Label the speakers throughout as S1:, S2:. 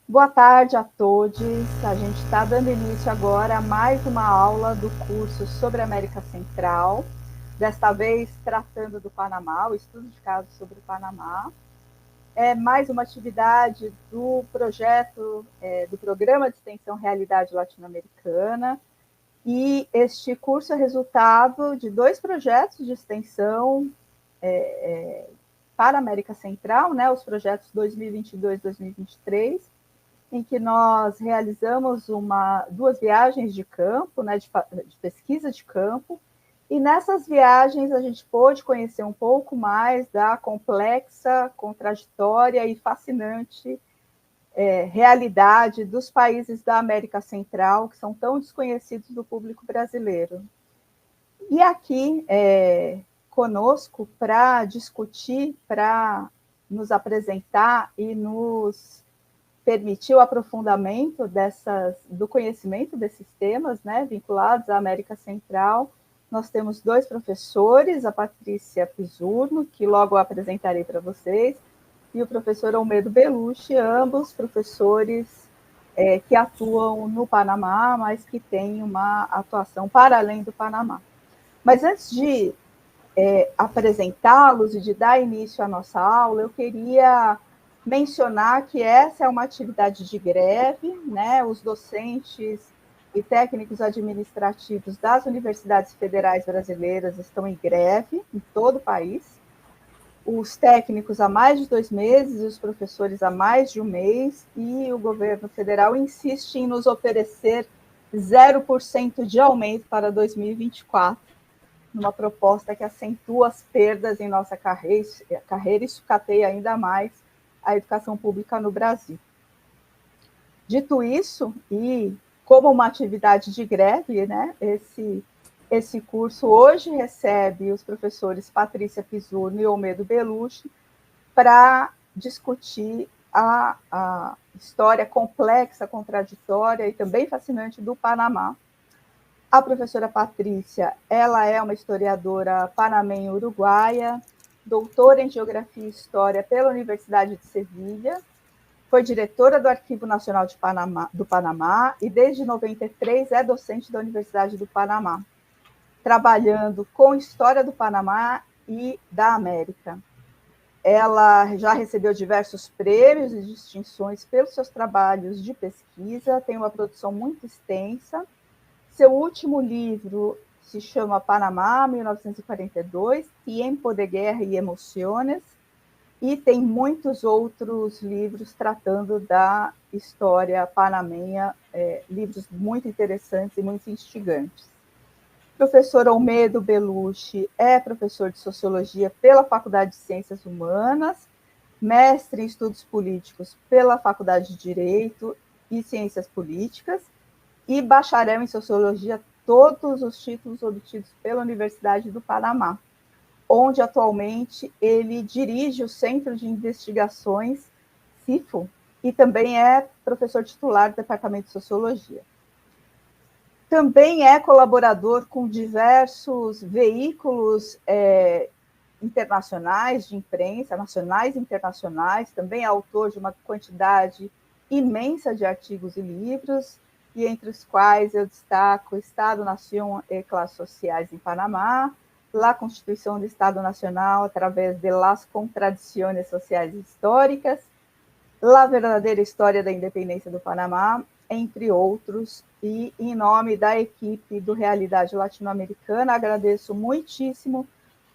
S1: Boa tarde a todos. A gente está dando início agora a mais uma aula do curso sobre a América Central, desta vez tratando do Panamá, o estudo de caso sobre o Panamá. É mais uma atividade do projeto, do Programa de Extensão Realidade Latino-Americana, e este curso é resultado de dois projetos de extensão para a América Central, né, os projetos 2022 e 2023, em que nós realizamos duas viagens de campo, né, de pesquisa de campo, e nessas viagens a gente pôde conhecer um pouco mais da complexa, contraditória e fascinante realidade dos países da América Central, que são tão desconhecidos do público brasileiro. E aqui, conosco, para discutir, para nos apresentar e nos permitir o aprofundamento do conhecimento desses temas, né, vinculados à América Central. Nós temos dois professores, a Patrícia Pisurno, que logo apresentarei para vocês, e o professor Olmedo Belucci, ambos professores que atuam no Panamá, mas que têm uma atuação para além do Panamá. Mas antes de apresentá-los e de dar início à nossa aula, eu queria mencionar que essa é uma atividade de greve, né? Os docentes e técnicos administrativos das universidades federais brasileiras estão em greve em todo o país. Os técnicos há mais de 2 meses, os professores há mais de um mês, e o governo federal insiste em nos oferecer 0% de aumento para 2024, numa proposta que acentua as perdas em nossa carreira e sucateia ainda mais a educação pública no Brasil. Dito isso, e como uma atividade de greve, né, esse curso hoje recebe os professores Patrícia Pisurno e Olmedo Belucci para discutir a história complexa, contraditória e também fascinante do Panamá. A professora Patrícia, ela é uma historiadora panamenha-uruguaia, doutora em Geografia e História pela Universidade de Sevilha, foi diretora do Arquivo Nacional do Panamá e desde 93 é docente da Universidade do Panamá, trabalhando com História do Panamá e da América. Ela já recebeu diversos prêmios e distinções pelos seus trabalhos de pesquisa, tem uma produção muito extensa. Seu último livro se chama Panamá, 1942, Tiempo de Guerra e Emociones, e tem muitos outros livros tratando da história panamenha, livros muito interessantes e muito instigantes. Professor Olmedo Belucci é professor de Sociologia pela Faculdade de Ciências Humanas, mestre em Estudos Políticos pela Faculdade de Direito e Ciências Políticas, e bacharel em Sociologia, todos os títulos obtidos pela Universidade do Panamá, onde atualmente ele dirige o Centro de Investigações CIFO e também é professor titular do Departamento de Sociologia. Também é colaborador com diversos veículos internacionais de imprensa, nacionais e internacionais, também é autor de uma quantidade imensa de artigos e livros, e entre os quais eu destaco Estado, Nação e Classes Sociais em Panamá, La Constituição do Estado Nacional através de las contradiciones sociais históricas, La Verdadeira História da Independência do Panamá, entre outros. E em nome da equipe do Realidade Latino-Americana, agradeço muitíssimo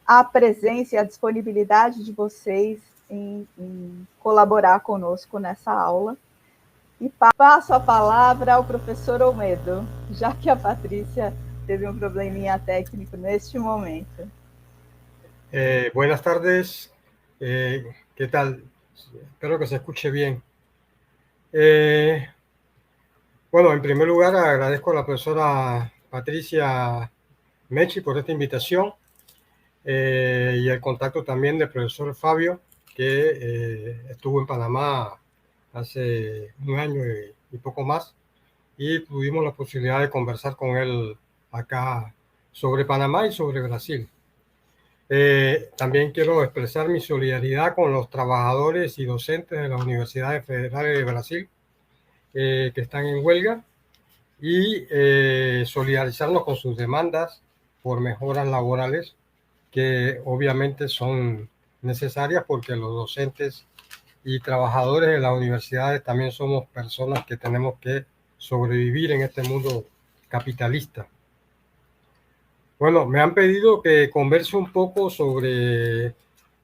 S1: a presença e a disponibilidade de vocês em colaborar conosco nessa aula. E passo a palavra ao professor Olmedo, já que a Patrícia teve um probleminha técnico neste momento.
S2: Buenas tardes, ¿qué tal? Espero que se escuche bien. Bueno, en primer lugar agradezco a la profesora Patricia Mechi por esta invitación y el contacto también del profesor Fabio, que estuvo en Panamá hace un año y poco más, y tuvimos la posibilidad de conversar con él acá sobre Panamá y sobre Brasil. También quiero expresar mi solidaridad con los trabajadores y docentes de las universidades federales de Brasil que están en huelga y solidarizarnos con sus demandas por mejoras laborales que obviamente son necesarias porque los docentes y trabajadores de las universidades también somos personas que tenemos que sobrevivir en este mundo capitalista. Bueno, me han pedido que converse un poco sobre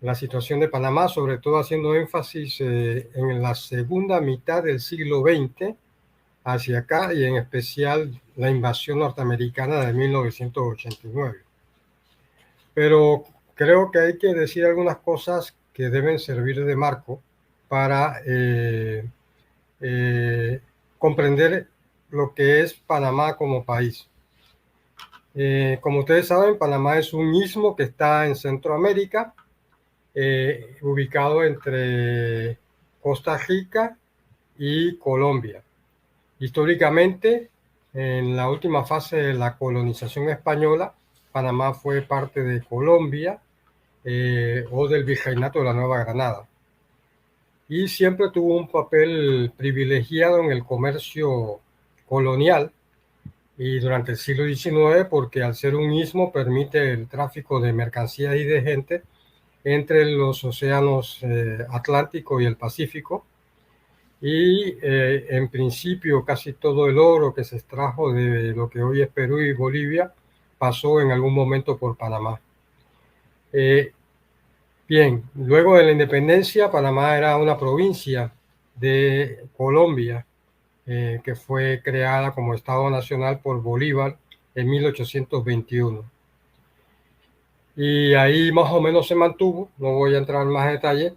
S2: la situación de Panamá, sobre todo haciendo énfasis en la segunda mitad del siglo XX hacia acá y en especial la invasión norteamericana de 1989. Pero creo que hay que decir algunas cosas que deben servir de marco para comprender lo que es Panamá como país. Como ustedes saben, Panamá es un istmo que está en Centroamérica, ubicado entre Costa Rica y Colombia. Históricamente, en la última fase de la colonización española, Panamá fue parte de Colombia o del Virreinato de la Nueva Granada. Y siempre tuvo un papel privilegiado en el comercio colonial y durante el siglo XIX, porque al ser un istmo permite el tráfico de mercancías y de gente entre los océanos Atlántico y el Pacífico. Y en principio casi todo el oro que se extrajo de lo que hoy es Perú y Bolivia pasó en algún momento por Panamá. Bien, luego de la independencia, Panamá era una provincia de Colombia que fue creada como Estado Nacional por Bolívar en 1821. Y ahí más o menos se mantuvo, no voy a entrar en más detalle,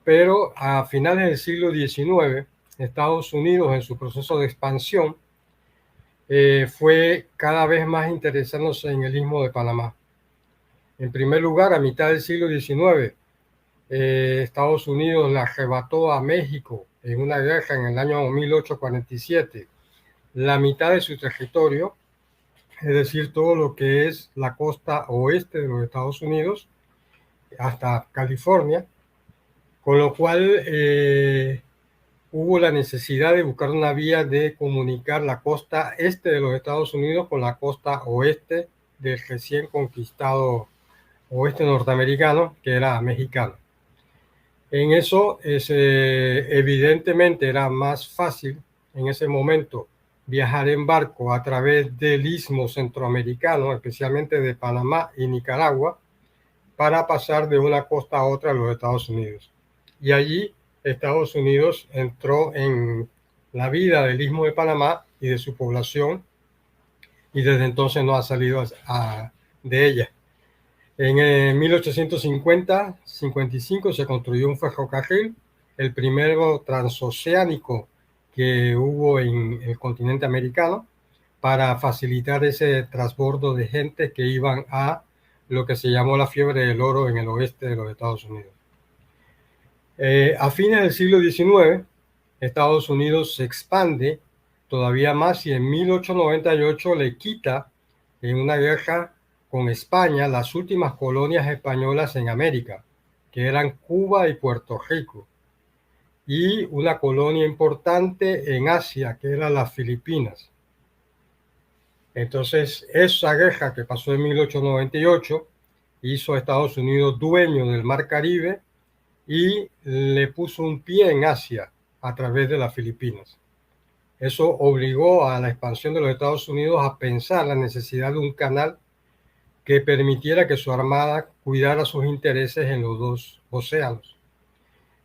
S2: pero a finales del siglo XIX, Estados Unidos en su proceso de expansión fue cada vez más interesándose en el Istmo de Panamá. En primer lugar, a mitad del siglo XIX, Estados Unidos le arrebató a México en una guerra en el año 1847 la mitad de su territorio, es decir, todo lo que es la costa oeste de los Estados Unidos hasta California, con lo cual hubo la necesidad de buscar una vía de comunicar la costa este de los Estados Unidos con la costa oeste del recién conquistado oeste norteamericano, que era mexicano. En eso, evidentemente, era más fácil en ese momento viajar en barco a través del istmo centroamericano, especialmente de Panamá y Nicaragua, para pasar de una costa a otra de los Estados Unidos. Y allí Estados Unidos entró en la vida del Istmo de Panamá y de su población, y desde entonces no ha salido de ella. En 1850-55 se construyó un ferrocarril, el primero transoceánico que hubo en el continente americano, para facilitar ese transbordo de gente que iban a lo que se llamó la fiebre del oro en el oeste de los Estados Unidos. A fines del siglo XIX, Estados Unidos se expande todavía más y en 1898 le quita en una guerra con España las últimas colonias españolas en América, que eran Cuba y Puerto Rico, y una colonia importante en Asia, que eran las Filipinas. Entonces, esa guerra que pasó en 1898 hizo a Estados Unidos dueño del Mar Caribe y le puso un pie en Asia a través de las Filipinas. Eso obligó a la expansión de los Estados Unidos a pensar la necesidad de un canal que permitiera que su armada cuidara sus intereses en los dos océanos.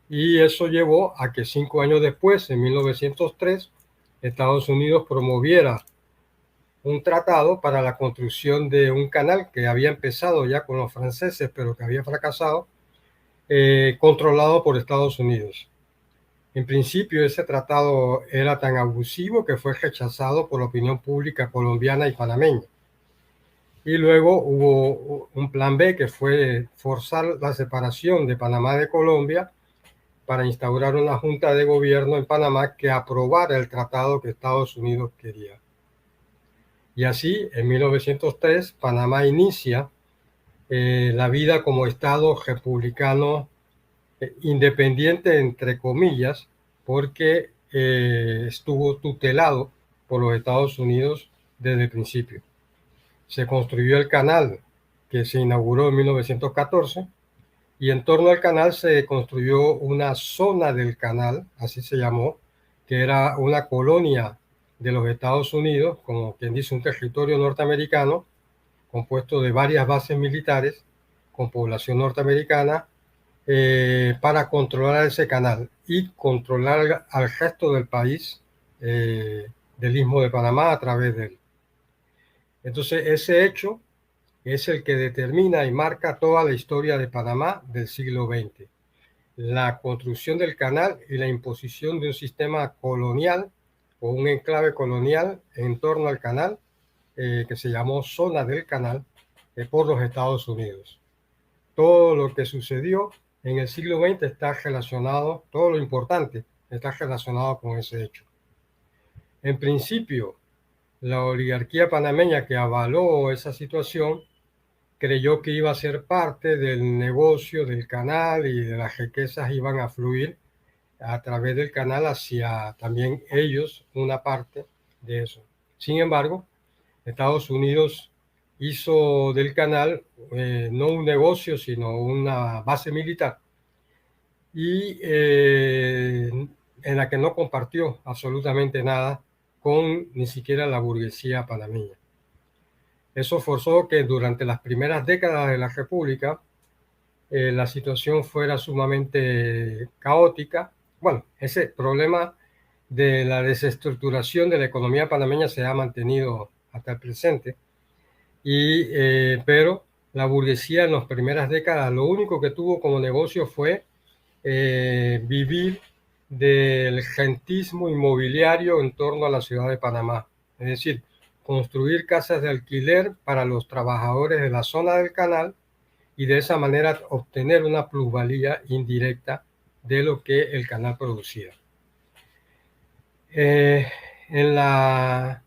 S2: Y eso llevó a que 5 años después, en 1903, Estados Unidos promoviera un tratado para la construcción de un canal que había empezado ya con los franceses, pero que había fracasado, controlado por Estados Unidos. En principio, ese tratado era tan abusivo que fue rechazado por la opinión pública colombiana y panameña. Y luego hubo un plan B, que fue forzar la separación de Panamá de Colombia para instaurar una junta de gobierno en Panamá que aprobara el tratado que Estados Unidos quería. Y así, en 1903, Panamá inicia la vida como Estado republicano independiente, entre comillas, porque estuvo tutelado por los Estados Unidos desde el principio. Se construyó el canal, que se inauguró en 1914, y en torno al canal se construyó una zona del canal, así se llamó, que era una colonia de los Estados Unidos, como quien dice un territorio norteamericano, compuesto de varias bases militares con población norteamericana, para controlar ese canal y controlar al resto del país, del Istmo de Panamá a través de él. Entonces, ese hecho es el que determina y marca toda la historia de Panamá del siglo XX. La construcción del canal y la imposición de un sistema colonial o un enclave colonial en torno al canal, que se llamó Zona del Canal, por los Estados Unidos. Todo lo que sucedió en el siglo XX está relacionado, todo lo importante está relacionado con ese hecho. En principio, la oligarquía panameña que avaló esa situación creyó que iba a ser parte del negocio del canal y de las riquezas iban a fluir a través del canal hacia también ellos, una parte de eso. Sin embargo, Estados Unidos hizo del canal no un negocio, sino una base militar, y en la que no compartió absolutamente nada con ni siquiera la burguesía panameña. Eso forzó que durante las primeras décadas de la República la situación fuera sumamente caótica. Bueno, ese problema de la desestructuración de la economía panameña se ha mantenido hasta el presente, pero la burguesía en las primeras décadas lo único que tuvo como negocio fue vivir del rentismo inmobiliario en torno a la ciudad de Panamá, es decir, construir casas de alquiler para los trabajadores de la zona del canal y de esa manera obtener una plusvalía indirecta de lo que el canal producía. En la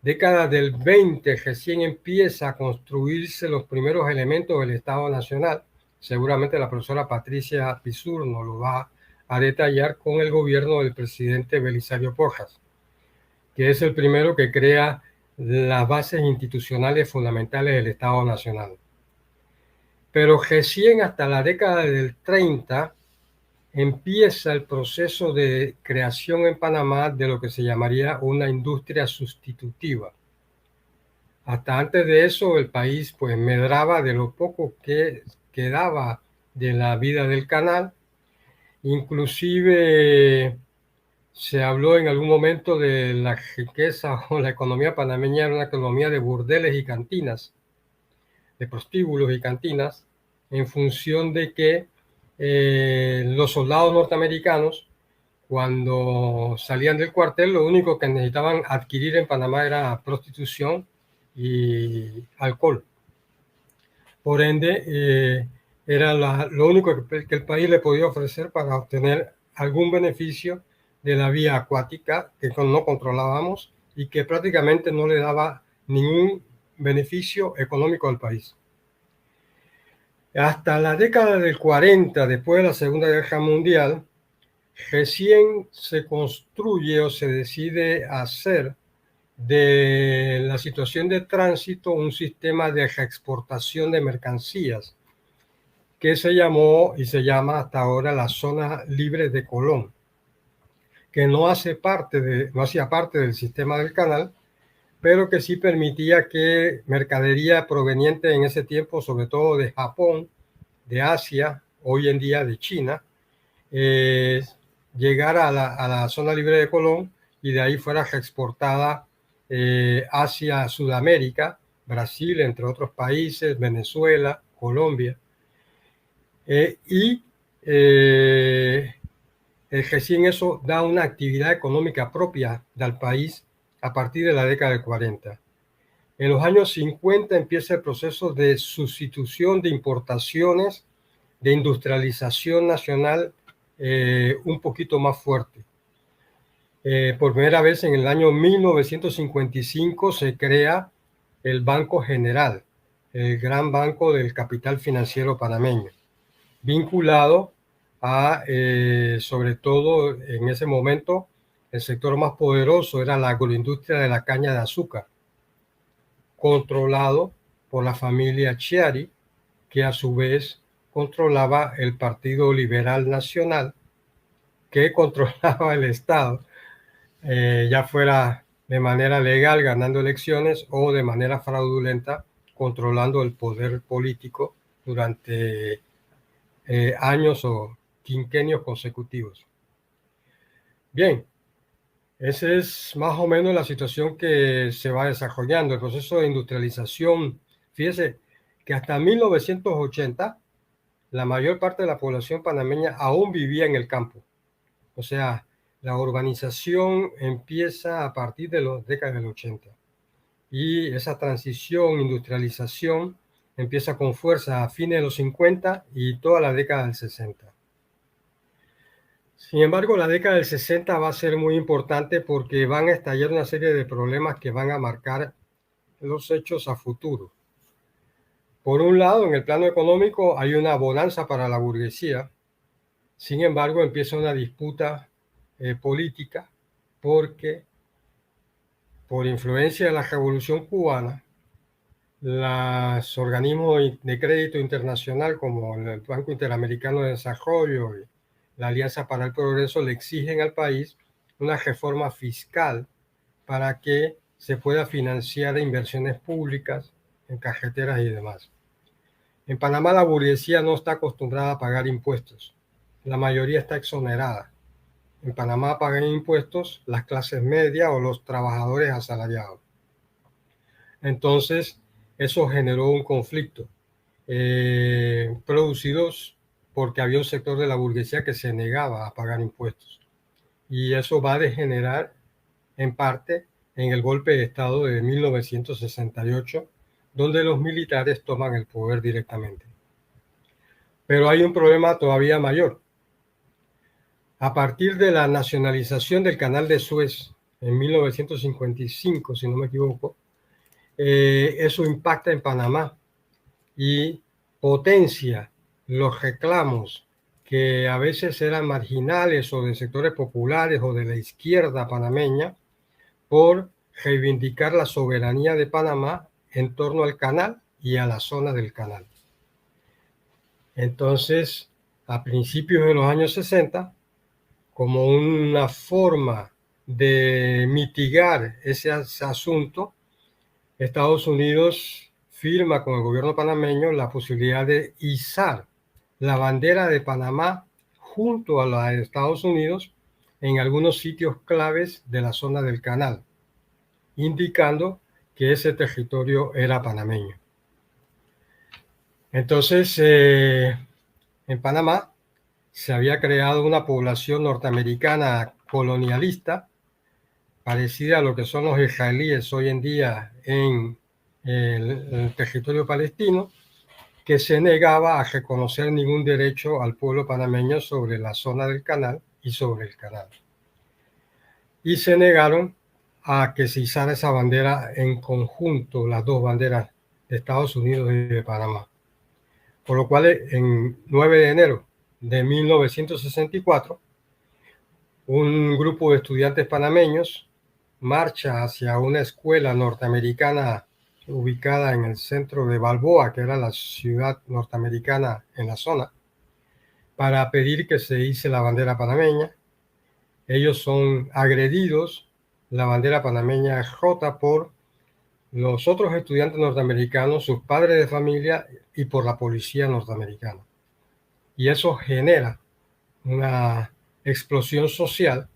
S2: década del 20 recién empieza a construirse los primeros elementos del Estado Nacional. Seguramente la profesora Patricia Pizur nos lo va a detallar, con el gobierno del presidente Belisario Porras, que es el primero que crea las bases institucionales fundamentales del Estado Nacional. Pero recién hasta la década del 30 empieza el proceso de creación en Panamá de lo que se llamaría una industria sustitutiva. Hasta antes de eso el país pues medraba de lo poco que quedaba de la vida del canal. Inclusive se habló en algún momento de la riqueza o la economía panameña era una economía de burdeles y cantinas, de prostíbulos y cantinas, en función de que los soldados norteamericanos, cuando salían del cuartel, lo único que necesitaban adquirir en Panamá era prostitución y alcohol. Por ende, era lo único que el país le podía ofrecer para obtener algún beneficio de la vía acuática que no controlábamos y que prácticamente no le daba ningún beneficio económico al país. Hasta la década del 40, después de la Segunda Guerra Mundial, recién se construye o se decide hacer de la situación de tránsito un sistema de reexportación de mercancías que se llamó y se llama hasta ahora la Zona Libre de Colón, que no hacía parte del sistema del canal, pero que sí permitía que mercadería proveniente en ese tiempo, sobre todo de Japón, de Asia, hoy en día de China, llegara a la Zona Libre de Colón y de ahí fuera exportada hacia Sudamérica, Brasil, entre otros países, Venezuela, Colombia. Recién eso da una actividad económica propia del país a partir de la década del 40. En los años 50 empieza el proceso de sustitución de importaciones, de industrialización nacional un poquito más fuerte. Por primera vez en el año 1955 se crea el Banco General, el gran banco del capital financiero panameño, vinculado a, sobre todo en ese momento, el sector más poderoso era la agroindustria de la caña de azúcar, controlado por la familia Chiari, que a su vez controlaba el Partido Liberal Nacional, que controlaba el Estado, ya fuera de manera legal ganando elecciones o de manera fraudulenta controlando el poder político durante años o quinquenios consecutivos. Bien, esa es más o menos la situación que se va desarrollando, el proceso de industrialización. Fíjese que hasta 1980 la mayor parte de la población panameña aún vivía en el campo. O sea, la urbanización empieza a partir de las décadas del 80. Y esa transición, industrialización, empieza con fuerza a fines de los 50 y toda la década del 60. Sin embargo, la década del 60 va a ser muy importante porque van a estallar una serie de problemas que van a marcar los hechos a futuro. Por un lado, en el plano económico hay una bonanza para la burguesía. Sin embargo, empieza una disputa política porque por influencia de la Revolución Cubana, los organismos de crédito internacional como el Banco Interamericano de Desarrollo y la Alianza para el Progreso le exigen al país una reforma fiscal para que se pueda financiar inversiones públicas en carreteras y demás. En Panamá la burguesía no está acostumbrada a pagar impuestos. La mayoría está exonerada. En Panamá pagan impuestos las clases medias o los trabajadores asalariados. Entonces, eso generó un conflicto producido porque había un sector de la burguesía que se negaba a pagar impuestos. Y eso va a degenerar en parte en el golpe de Estado de 1968, donde los militares toman el poder directamente. Pero hay un problema todavía mayor. A partir de la nacionalización del Canal de Suez en 1955, si no me equivoco, eso impacta en Panamá y potencia los reclamos que a veces eran marginales o de sectores populares o de la izquierda panameña por reivindicar la soberanía de Panamá en torno al canal y a la zona del canal. Entonces, a principios de los años 60, como una forma de mitigar ese asunto, Estados Unidos firma con el gobierno panameño la posibilidad de izar la bandera de Panamá junto a la de Estados Unidos en algunos sitios claves de la zona del canal, indicando que ese territorio era panameño. Entonces, en Panamá se había creado una población norteamericana colonialista, parecida a lo que son los israelíes hoy en día en el territorio palestino, que se negaba a reconocer ningún derecho al pueblo panameño sobre la zona del canal y sobre el canal. Y se negaron a que se izara esa bandera en conjunto, las dos banderas de Estados Unidos y de Panamá. Por lo cual, en 9 de enero de 1964, un grupo de estudiantes panameños marcha hacia una escuela norteamericana ubicada en el centro de Balboa, que era la ciudad norteamericana en la zona, para pedir que se ice la bandera panameña. Ellos son agredidos, la bandera panameña es rota por los otros estudiantes norteamericanos, sus padres de familia y por la policía norteamericana. Y eso genera una explosión social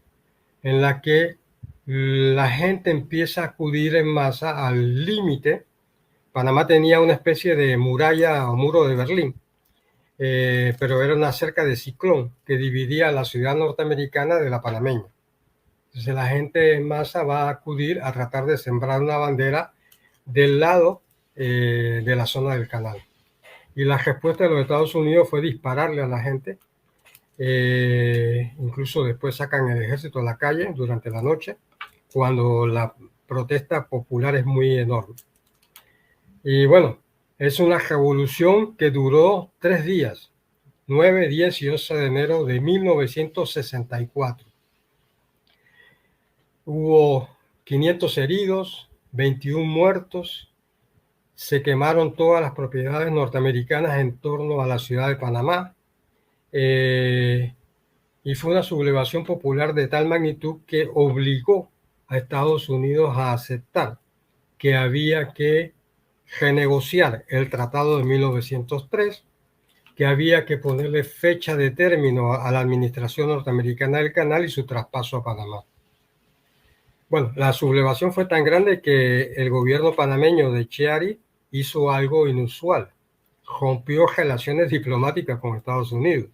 S2: en la que la gente empieza a acudir en masa al límite. Panamá tenía una especie de muralla o muro de Berlín, pero era una cerca de ciclón que dividía la ciudad norteamericana de la panameña. Entonces la gente en masa va a acudir a tratar de sembrar una bandera del lado de la zona del canal. Y la respuesta de los Estados Unidos fue dispararle a la gente. Incluso después sacan el ejército a la calle durante la noche, cuando la protesta popular es muy enorme. Y bueno, es una revolución que duró 3 días, 9, 10 y 11 de enero de 1964. Hubo 500 heridos, 21 muertos, se quemaron todas las propiedades norteamericanas en torno a la ciudad de Panamá, y fue una sublevación popular de tal magnitud que obligó a Estados Unidos a aceptar que había que renegociar el Tratado de 1903, que había que ponerle fecha de término a la administración norteamericana del canal y su traspaso a Panamá. Bueno, la sublevación fue tan grande que el gobierno panameño de Chiari hizo algo inusual. Rompió relaciones diplomáticas con Estados Unidos,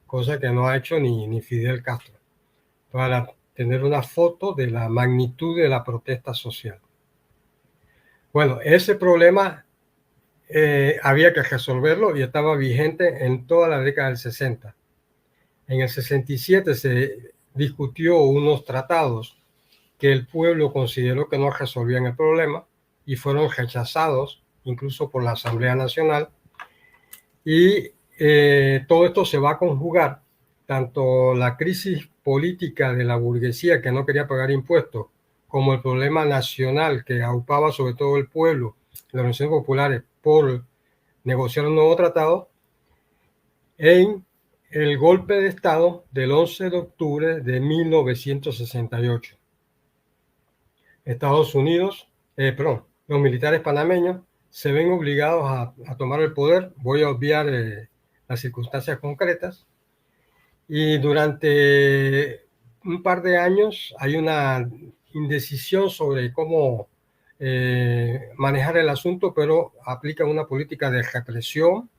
S2: cosa que no ha hecho ni Fidel Castro, para tener una foto de la magnitud de la protesta social. Bueno, ese problema había que resolverlo y estaba vigente en toda la década del 60. En el 67 se discutió unos tratados que el pueblo consideró que no resolvían el problema y fueron rechazados incluso por la Asamblea Nacional. Y todo esto se va a conjugar, tanto la crisis política de la burguesía que no quería pagar impuestos, como el problema nacional que aupaba sobre todo el pueblo, las organizaciones populares, por negociar un nuevo tratado, en el golpe de Estado del 11 de octubre de 1968. Estados Unidos, los militares panameños se ven obligados a tomar el poder. Voy a obviar las circunstancias concretas. Y durante un par de años hay una indecisión sobre cómo manejar el asunto, pero aplican una política de represión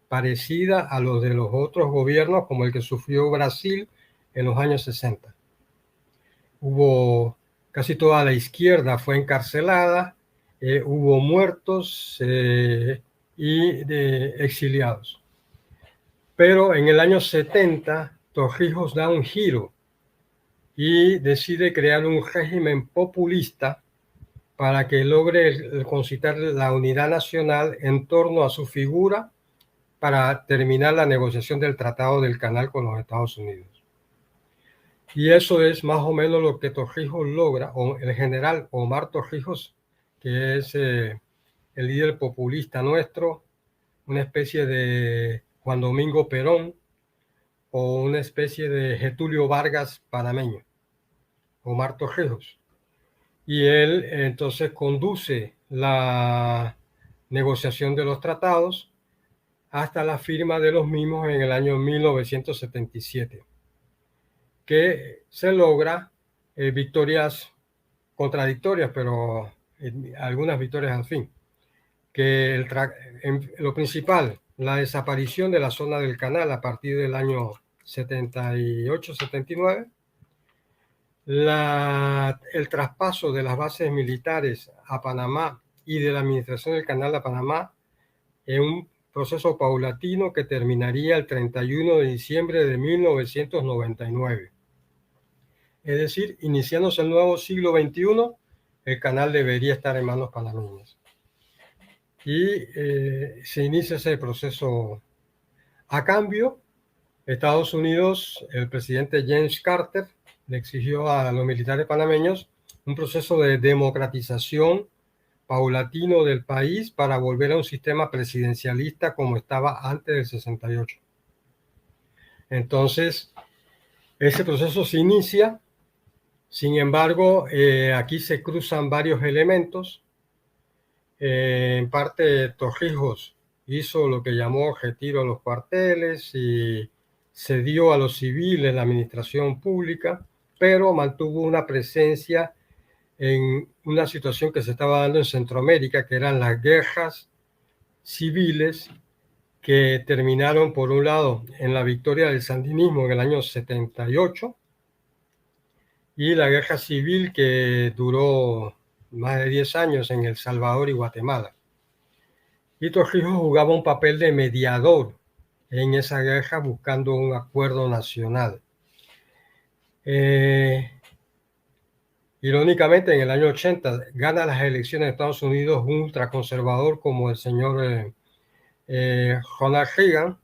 S2: parecida a los de los otros gobiernos, como el que sufrió Brasil en los años 60. Hubo casi toda la izquierda fue encarcelada, hubo muertos y exiliados. Pero en el año 70, Torrijos da un giro y decide crear un régimen populista para que logre concitar la unidad nacional en torno a su figura para terminar la negociación del Tratado del Canal con los Estados Unidos. Y eso es más o menos lo que Torrijos logra, o el general Omar Torrijos, que es el líder populista nuestro, una especie de Juan Domingo Perón o una especie de Getulio Vargas panameño, Omar Torrijos. Y él entonces conduce la negociación de los tratados hasta la firma de los mismos en el año 1977. Que se logra victorias contradictorias, pero algunas victorias al fin. Que lo principal, la desaparición de la zona del canal a partir del año 78-79, el traspaso de las bases militares a Panamá y de la administración del canal a Panamá en un proceso paulatino que terminaría el 31 de diciembre de 1999. Es decir, iniciándose el nuevo siglo XXI, el canal debería estar en manos panameñas. Y se inicia ese proceso. A cambio, Estados Unidos, el presidente James Carter, le exigió a los militares panameños un proceso de democratización paulatino del país para volver a un sistema presidencialista como estaba antes del 68. Entonces, ese proceso se inicia. Sin embargo, aquí se cruzan varios elementos. En parte, Torrijos hizo lo que llamó retiro a los cuarteles y cedió a los civiles la administración pública, pero mantuvo una presencia en una situación que se estaba dando en Centroamérica, que eran las guerras civiles que terminaron, por un lado, en la victoria del sandinismo en el año 78, y la guerra civil que duró más de 10 años en El Salvador y Guatemala. Y Torrijos jugaba un papel de mediador en esa guerra buscando un acuerdo nacional. Irónicamente, en el año 80 gana las elecciones de Estados Unidos un ultraconservador como el señor Ronald Reagan,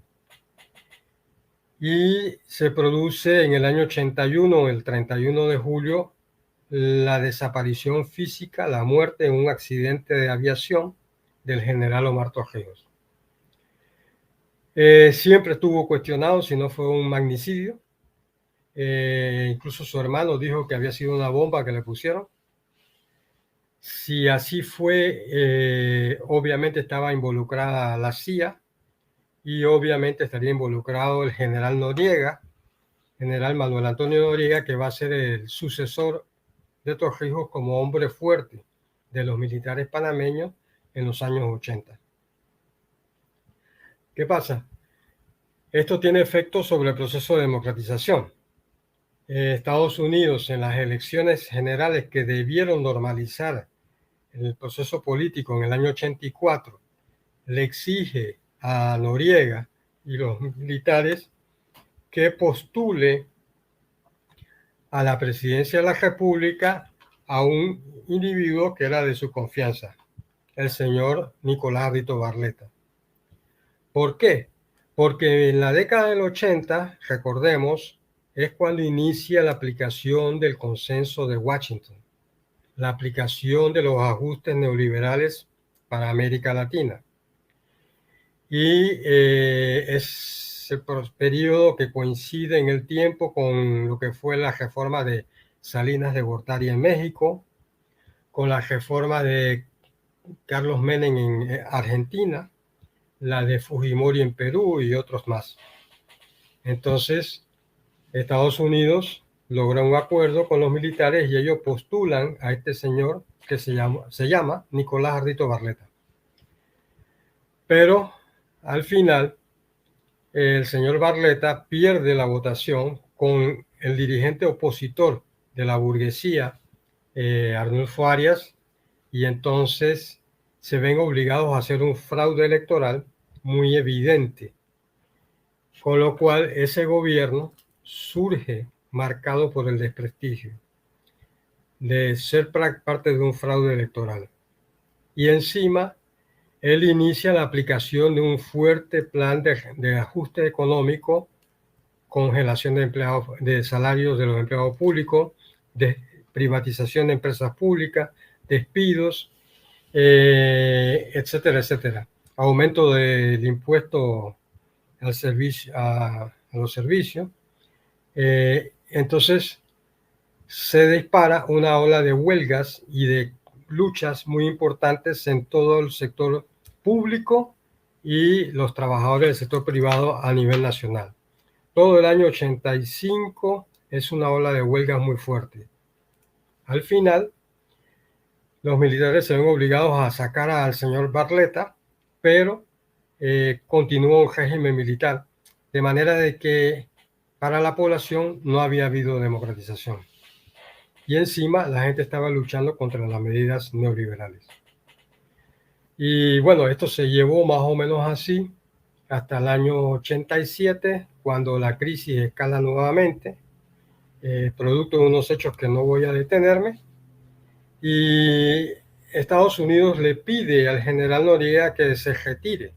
S2: y se produce en el año 81, el 31 de julio, la desaparición física, la muerte en un accidente de aviación del general Omar Torrijos. Siempre estuvo cuestionado si no fue un magnicidio. Incluso su hermano dijo que había sido una bomba que le pusieron. Si así fue, obviamente estaba involucrada la CIA y obviamente estaría involucrado el general Noriega, general Manuel Antonio Noriega, que va a ser el sucesor de Torrijos como hombre fuerte de los militares panameños en los años 80. ¿Qué pasa? Esto tiene efecto sobre el proceso de democratización. Estados Unidos, en las elecciones generales que debieron normalizar el proceso político en el año 84, le exige a Noriega y los militares que postule a la presidencia de la República a un individuo que era de su confianza, el señor Nicolás Rito Barletta. ¿Por qué? Porque en la década del 80, recordemos, es cuando inicia la aplicación del consenso de Washington, la aplicación de los ajustes neoliberales para América Latina. Y es el periodo que coincide en el tiempo con lo que fue la reforma de Salinas de Gortari en México, con la reforma de Carlos Menem en Argentina, la de Fujimori en Perú y otros más. Entonces, Estados Unidos logra un acuerdo con los militares y ellos postulan a este señor que se llama Nicolás Rito Barletta. Pero al final, el señor Barletta pierde la votación con el dirigente opositor de la burguesía, Arnulfo Arias, y entonces se ven obligados a hacer un fraude electoral muy evidente, con lo cual ese gobierno surge marcado por el desprestigio de ser parte de un fraude electoral. Y encima, él inicia la aplicación de un fuerte plan de ajuste económico, congelación de salarios de los empleados públicos, de privatización de empresas públicas, despidos, etcétera, etcétera. Aumento del impuesto al servicio, a los servicios. Entonces se dispara una ola de huelgas y de luchas muy importantes en todo el sector público y los trabajadores del sector privado a nivel nacional. Todo el año 85 es una ola de huelgas muy fuerte. Al final, los militares se ven obligados a sacar al señor Barletta, pero continúa un régimen militar, de manera de que para la población no había habido democratización. Y encima la gente estaba luchando contra las medidas neoliberales. Y bueno, esto se llevó más o menos así hasta el año 87, cuando la crisis escala nuevamente, producto de unos hechos que no voy a detenerme. Y Estados Unidos le pide al general Noriega que se retire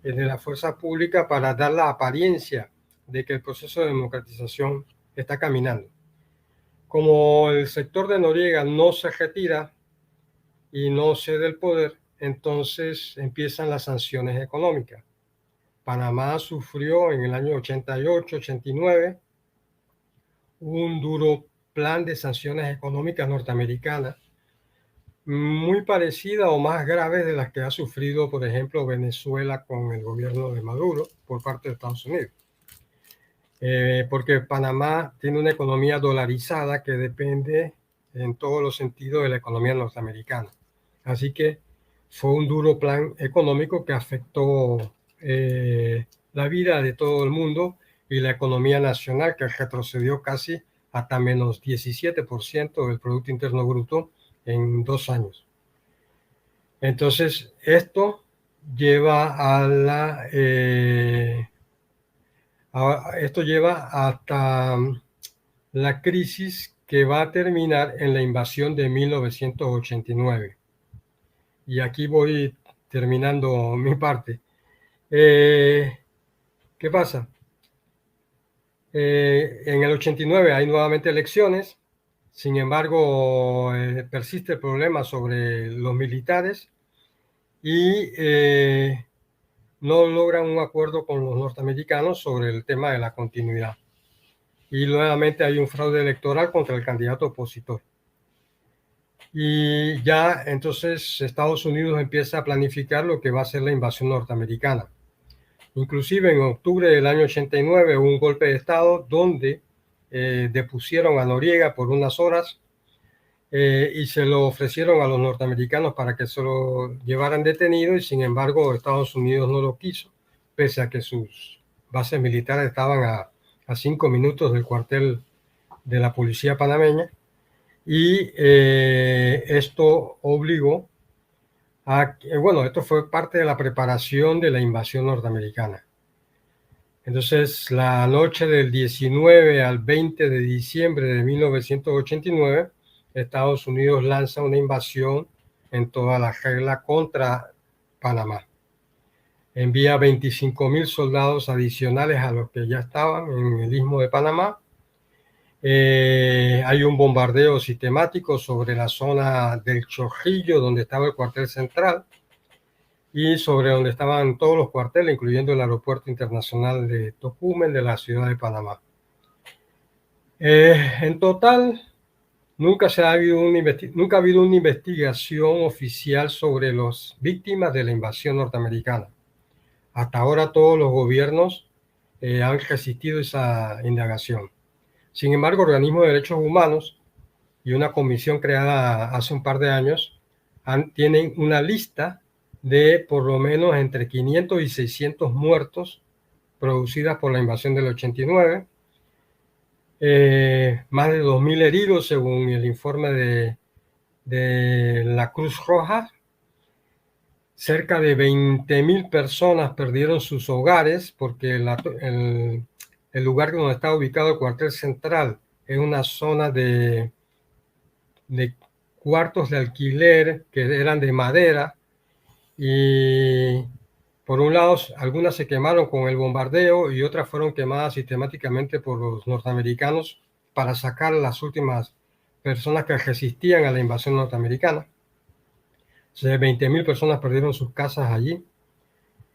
S2: de la fuerza pública para dar la apariencia de que el proceso de democratización está caminando. Como el sector de Noriega no se retira y no cede el poder, entonces empiezan las sanciones económicas. Panamá sufrió en el año 88-89 un duro plan de sanciones económicas norteamericanas, muy parecida o más grave de las que ha sufrido, por ejemplo, Venezuela con el gobierno de Maduro por parte de Estados Unidos. Porque Panamá tiene una economía dolarizada que depende en todos los sentidos de la economía norteamericana. Así que fue un duro plan económico que afectó la vida de todo el mundo y la economía nacional, que retrocedió casi hasta menos 17% del Producto Interno Bruto en 2 años. Entonces, esto lleva hasta la crisis que va a terminar en la invasión de 1989. Y aquí voy terminando mi parte. ¿Qué pasa? En el 89 hay nuevamente elecciones, Sin embargo, persiste el problema sobre los militares y no logran un acuerdo con los norteamericanos sobre el tema de la continuidad. Y nuevamente hay un fraude electoral contra el candidato opositor. Y ya entonces Estados Unidos empieza a planificar lo que va a ser la invasión norteamericana. Inclusive en octubre del año 89 hubo un golpe de Estado donde depusieron a Noriega por unas horas y se lo ofrecieron a los norteamericanos para que se lo llevaran detenido y sin embargo Estados Unidos no lo quiso, pese a que sus bases militares estaban a 5 minutos del cuartel de la policía panameña. Y esto obligó a, bueno, esto fue parte de la preparación de la invasión norteamericana. Entonces, la noche del 19 al 20 de diciembre de 1989, Estados Unidos lanza una invasión en toda la regla contra Panamá. Envía 25,000 soldados adicionales a los que ya estaban en el Istmo de Panamá. Hay un bombardeo sistemático sobre la zona del Chorrillo, donde estaba el cuartel central, y sobre donde estaban todos los cuarteles, incluyendo el Aeropuerto Internacional de Tocumen de la ciudad de Panamá. En total, nunca ha habido una investigación oficial sobre las víctimas de la invasión norteamericana. Hasta ahora todos los gobiernos han resistido esa indagación. Sin embargo, organismos de derechos humanos y una comisión creada hace un par de años tienen una lista de por lo menos entre 500 y 600 muertos producidas por la invasión del 89, más de 2,000 heridos según el informe de la Cruz Roja. Cerca de 20,000 personas perdieron sus hogares porque el lugar donde está ubicado el cuartel central es una zona de cuartos de alquiler que eran de madera y por un lado algunas se quemaron con el bombardeo y otras fueron quemadas sistemáticamente por los norteamericanos para sacar las últimas personas que resistían a la invasión norteamericana. 20,000 personas perdieron sus casas allí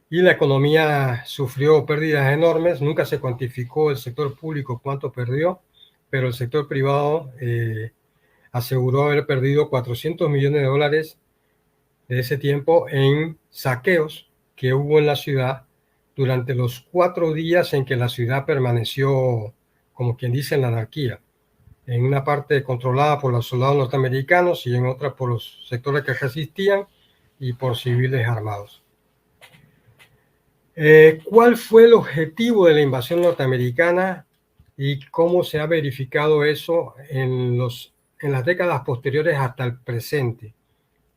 S2: y la economía sufrió pérdidas enormes. Nunca se cuantificó el sector público cuánto perdió, pero el sector privado aseguró haber perdido $400 millones de ese tiempo en saqueos que hubo en la ciudad durante los 4 días en que la ciudad permaneció, como quien dice, en la anarquía. En una parte controlada por los soldados norteamericanos y en otra por los sectores que resistían y por civiles armados. ¿Cuál fue el objetivo de la invasión norteamericana y cómo se ha verificado eso en las décadas posteriores hasta el presente,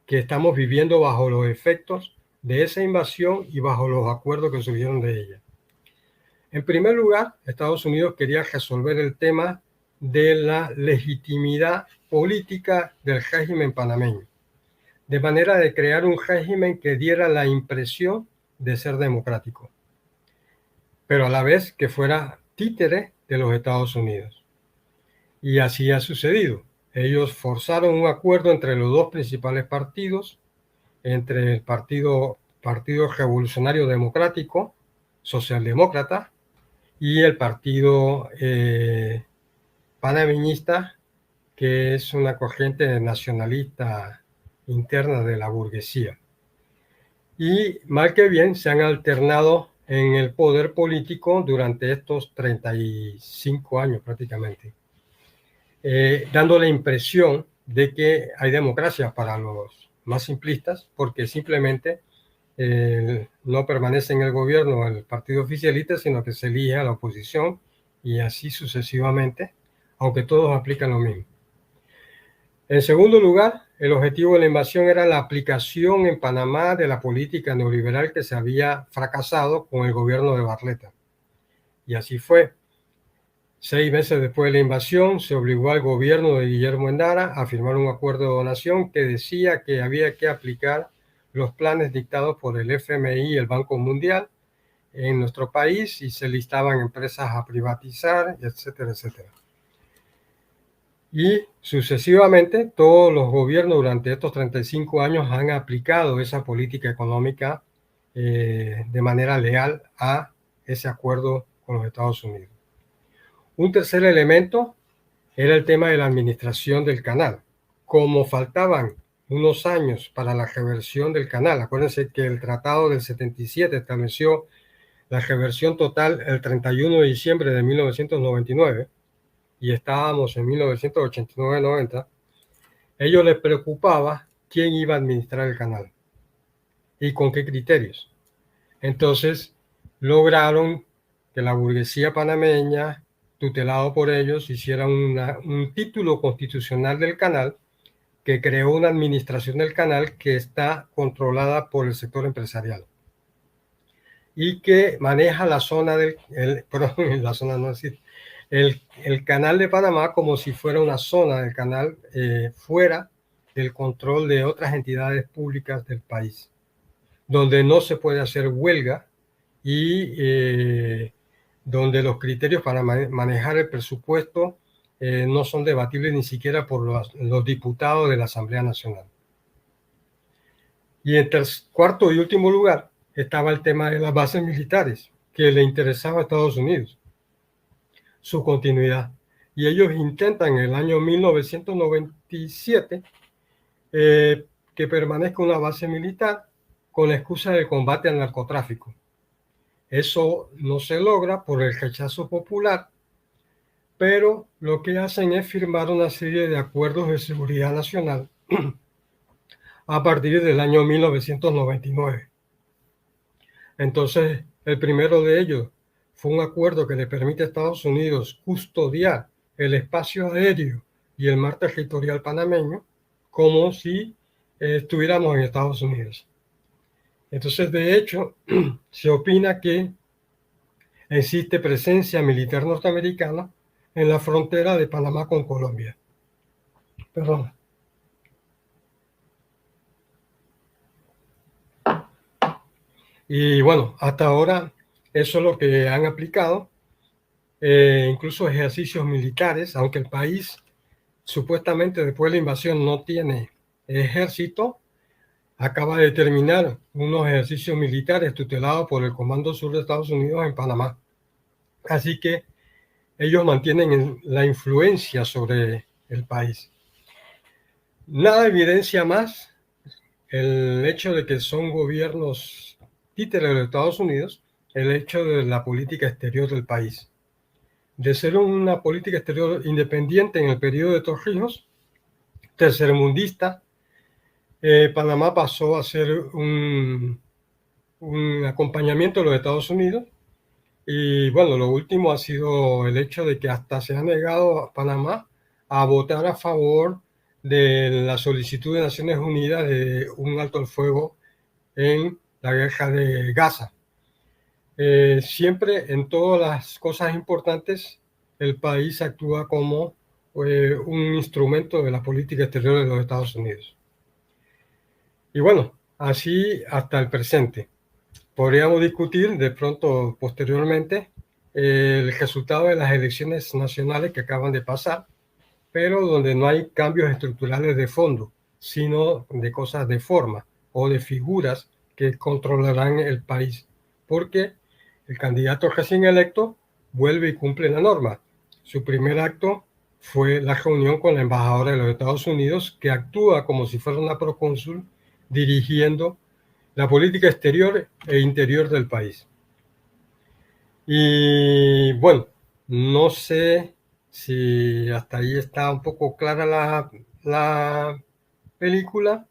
S2: que estamos viviendo bajo los efectos de esa invasión y bajo los acuerdos que surgieron de ella? En primer lugar, Estados Unidos quería resolver el tema de la legitimidad política del régimen panameño, de manera de crear un régimen que diera la impresión de ser democrático, pero a la vez que fuera títere de los Estados Unidos. Y así ha sucedido. Ellos forzaron un acuerdo entre los dos principales partidos, entre el Partido Revolucionario Democrático, socialdemócrata, y el Partido Panameñista, que es una corriente nacionalista interna de la burguesía. Y mal que bien se han alternado en el poder político durante estos 35 años prácticamente, dando la impresión de que hay democracia para los más simplistas, porque simplemente no permanece en el gobierno el partido oficialista, sino que se elige a la oposición y así sucesivamente, aunque todos aplican lo mismo. En segundo lugar, el objetivo de la invasión era la aplicación en Panamá de la política neoliberal que se había fracasado con el gobierno de Barletta. Y así fue. 6 meses después de la invasión, se obligó al gobierno de Guillermo Endara a firmar un acuerdo de donación que decía que había que aplicar los planes dictados por el FMI y el Banco Mundial en nuestro país y se listaban empresas a privatizar, etcétera, etcétera. Y sucesivamente todos los gobiernos durante estos 35 años han aplicado esa política económica de manera leal a ese acuerdo con los Estados Unidos. Un tercer elemento era el tema de la administración del canal. Como faltaban unos años para la reversión del canal, acuérdense que el Tratado del 77 estableció la reversión total el 31 de diciembre de 1999 y estábamos en 1989-90, ellos les preocupaba quién iba a administrar el canal y con qué criterios. Entonces lograron que la burguesía panameña, tutelado por ellos, hiciera un título constitucional del canal que creó una administración del canal que está controlada por el sector empresarial y que maneja la zona la zona no existe, el canal de Panamá como si fuera una zona del canal fuera del control de otras entidades públicas del país, donde no se puede hacer huelga y donde los criterios para manejar el presupuesto no son debatibles ni siquiera por los diputados de la Asamblea Nacional. Y en cuarto y último lugar estaba el tema de las bases militares, que le interesaba a Estados Unidos, su continuidad. Y ellos intentan en el año 1997 que permanezca una base militar con la excusa del combate al narcotráfico. Eso no se logra por el rechazo popular, pero lo que hacen es firmar una serie de acuerdos de seguridad nacional a partir del año 1999. Entonces, el primero de ellos fue un acuerdo que le permite a Estados Unidos custodiar el espacio aéreo y el mar territorial panameño como si estuviéramos en Estados Unidos. Entonces, de hecho, se opina que existe presencia militar norteamericana en la frontera de Panamá con Colombia. Perdón. Y bueno, hasta ahora eso es lo que han aplicado, incluso ejercicios militares, aunque el país supuestamente después de la invasión no tiene ejército, acaba de terminar unos ejercicios militares tutelados por el Comando Sur de Estados Unidos en Panamá. Así que ellos mantienen la influencia sobre el país. Nada evidencia más el hecho de que son gobiernos títeres de Estados Unidos, el hecho de la política exterior del país. De ser una política exterior independiente en el periodo de Torrijos, tercermundista, Panamá pasó a ser un acompañamiento de los Estados Unidos. Y bueno, lo último ha sido el hecho de que hasta se ha negado a Panamá a votar a favor de la solicitud de Naciones Unidas de un alto el fuego en la guerra de Gaza. Siempre en todas las cosas importantes el país actúa como un instrumento de la política exterior de los Estados Unidos. Y bueno, así hasta el presente. Podríamos discutir de pronto posteriormente el resultado de las elecciones nacionales que acaban de pasar, pero donde no hay cambios estructurales de fondo, sino de cosas de forma o de figuras que controlarán el país, porque el candidato recién electo vuelve y cumple la norma. Su primer acto fue la reunión con la embajadora de los Estados Unidos, que actúa como si fuera una procónsul dirigiendo la política exterior e interior del país. Y bueno, no sé si hasta ahí está un poco clara la película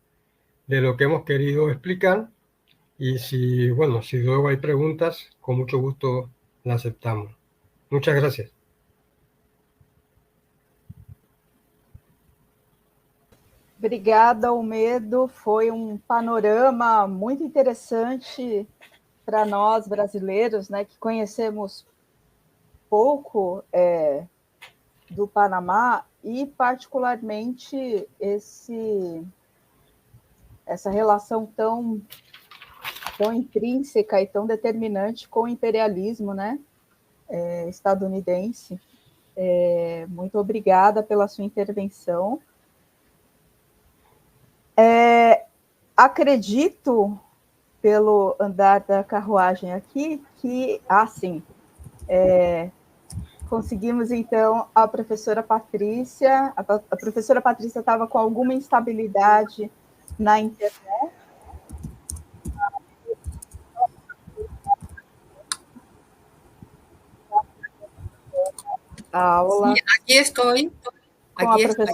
S2: de lo que hemos querido explicar. Y si luego hay preguntas, con mucho gusto las aceptamos. Muchas gracias.
S1: Obrigada, Olmedo. Foi um panorama muito interessante para nós brasileiros, né, que conhecemos pouco do Panamá e particularmente essa relação tão intrínseca e tão determinante com o imperialismo, né, estadunidense. Muito obrigada pela sua intervenção. Acredito, pelo andar da carruagem aqui, que, sim, conseguimos, então, a professora Patrícia. A professora Patrícia estava com alguma instabilidade na internet.
S3: Aula. Sí, aquí estoy.
S1: Aquí estoy.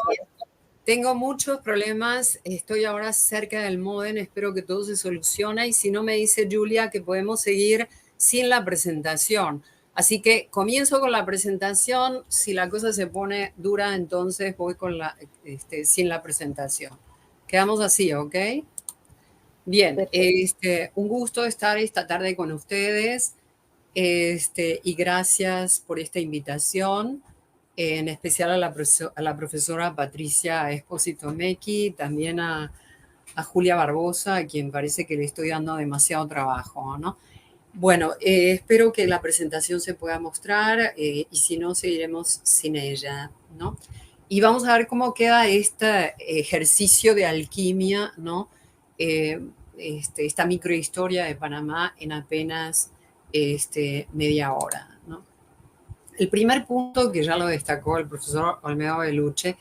S3: Tengo muchos problemas. Estoy ahora cerca del módem. Espero que todo se solucione. Y si no, me dice Julia que podemos seguir sin la presentación. Así que comienzo con la presentación. Si la cosa se pone dura, entonces voy con sin la presentación. Quedamos así, ¿ok? Bien, un gusto estar esta tarde con ustedes. Y gracias por esta invitación, en especial a la profesora Patricia Espósito Mecchi, también a Julia Barbosa, a quien parece que le estoy dando demasiado trabajo, ¿no? Bueno, espero que la presentación se pueda mostrar y si no, seguiremos sin ella, ¿no? Y vamos a ver cómo queda este ejercicio de alquimia, ¿no? Esta microhistoria de Panamá en apenas media hora, ¿no? El primer punto, que ya lo destacó el profesor Olmedo Beluche,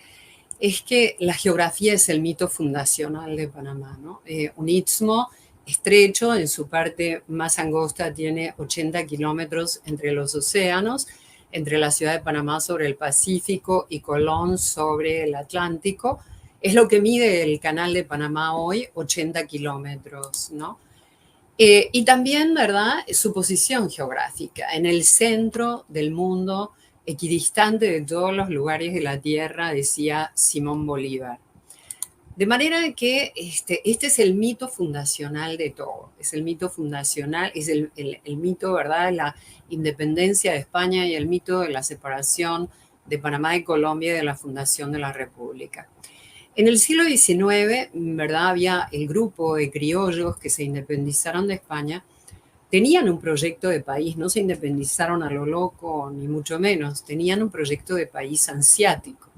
S3: es que la geografía es el mito fundacional de Panamá, ¿no? Un istmo estrecho, en su parte más angosta tiene 80 kilómetros entre los océanos, entre la ciudad de Panamá sobre el Pacífico y Colón sobre el Atlántico. Es lo que mide el canal de Panamá hoy, 80 kilómetros, ¿no? Y también, ¿verdad?, su posición geográfica, en el centro del mundo, equidistante de todos los lugares de la Tierra, decía Simón Bolívar. De manera que este es el mito fundacional de todo, es el mito fundacional, es el mito, ¿verdad?, de la independencia de España y el mito de la separación de Panamá y Colombia y de la fundación de la República. En el siglo XIX, ¿verdad?, había el grupo de criollos que se independizaron de España, tenían un proyecto de país, no se independizaron a lo loco, ni mucho menos, tenían un proyecto de país ansiático,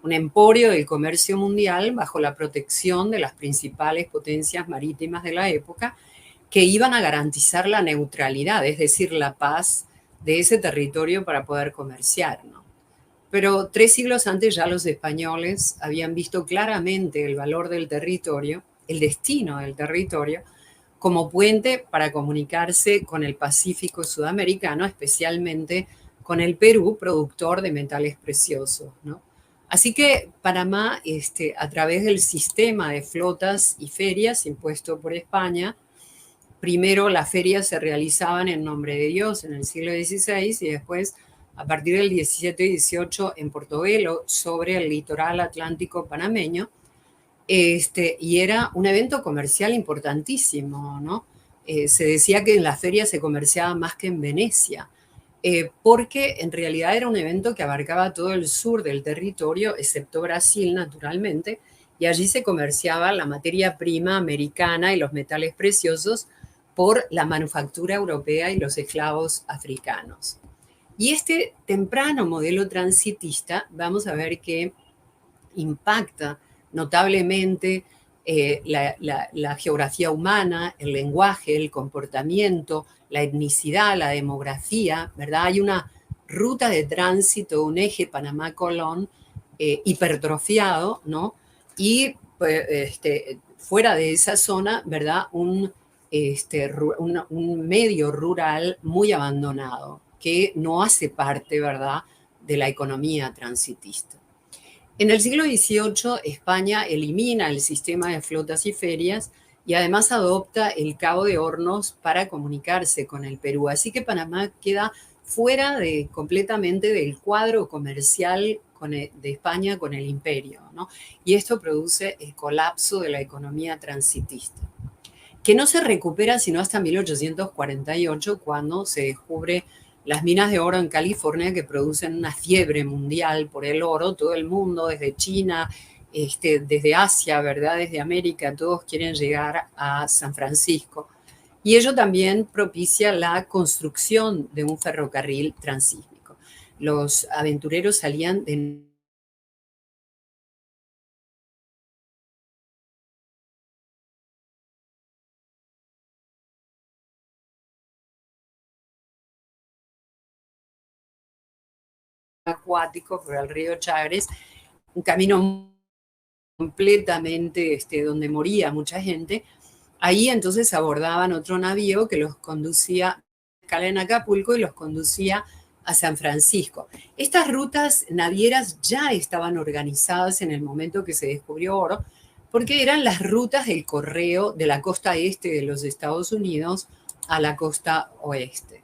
S3: un emporio del comercio mundial bajo la protección de las principales potencias marítimas de la época que iban a garantizar la neutralidad, es decir, la paz de ese territorio para poder comerciar, ¿no? Pero 3 siglos antes ya los españoles habían visto claramente el valor del territorio, el destino del territorio, como puente para comunicarse con el Pacífico sudamericano, especialmente con el Perú, productor de metales preciosos, ¿no? Así que Panamá, a través del sistema de flotas y ferias impuesto por España, primero las ferias se realizaban en nombre de Dios en el siglo XVI y después, a partir del 17 y 18, en Portobelo, sobre el litoral atlántico panameño, y era un evento comercial importantísimo, ¿no? Se decía que en la feria se comerciaba más que en Venecia, porque en realidad era un evento que abarcaba todo el sur del territorio, excepto Brasil, naturalmente, y allí se comerciaba la materia prima americana y los metales preciosos por la manufactura europea y los esclavos africanos. Y este temprano modelo transitista, vamos a ver que impacta notablemente la geografía humana, el lenguaje, el comportamiento, la etnicidad, la demografía, ¿verdad? Hay una ruta de tránsito, un eje Panamá-Colón hipertrofiado, ¿no? Y pues, fuera de esa zona, ¿verdad?, un medio rural muy abandonado, que no hace parte, ¿verdad?, de la economía transitista. En el siglo XVIII, España elimina el sistema de flotas y ferias y además adopta el Cabo de Hornos para comunicarse con el Perú. Así que Panamá queda fuera completamente del cuadro comercial de España con el imperio, ¿no? Y esto produce el colapso de la economía transitista, que no se recupera sino hasta 1848, cuando se descubre las minas de oro en California, que producen una fiebre mundial por el oro. Todo el mundo, desde China, desde Asia, ¿verdad?, desde América, todos quieren llegar a San Francisco. Y ello también propicia la construcción de un ferrocarril transísmico. los aventureros salían de acuático por el río Chagres, un camino completamente donde moría mucha gente. Ahí entonces abordaban otro navío que los conducía en Acapulco y los conducía a San Francisco. Estas rutas navieras ya estaban organizadas en el momento que se descubrió oro, porque eran las rutas del correo de la costa este de los Estados Unidos a la costa oeste.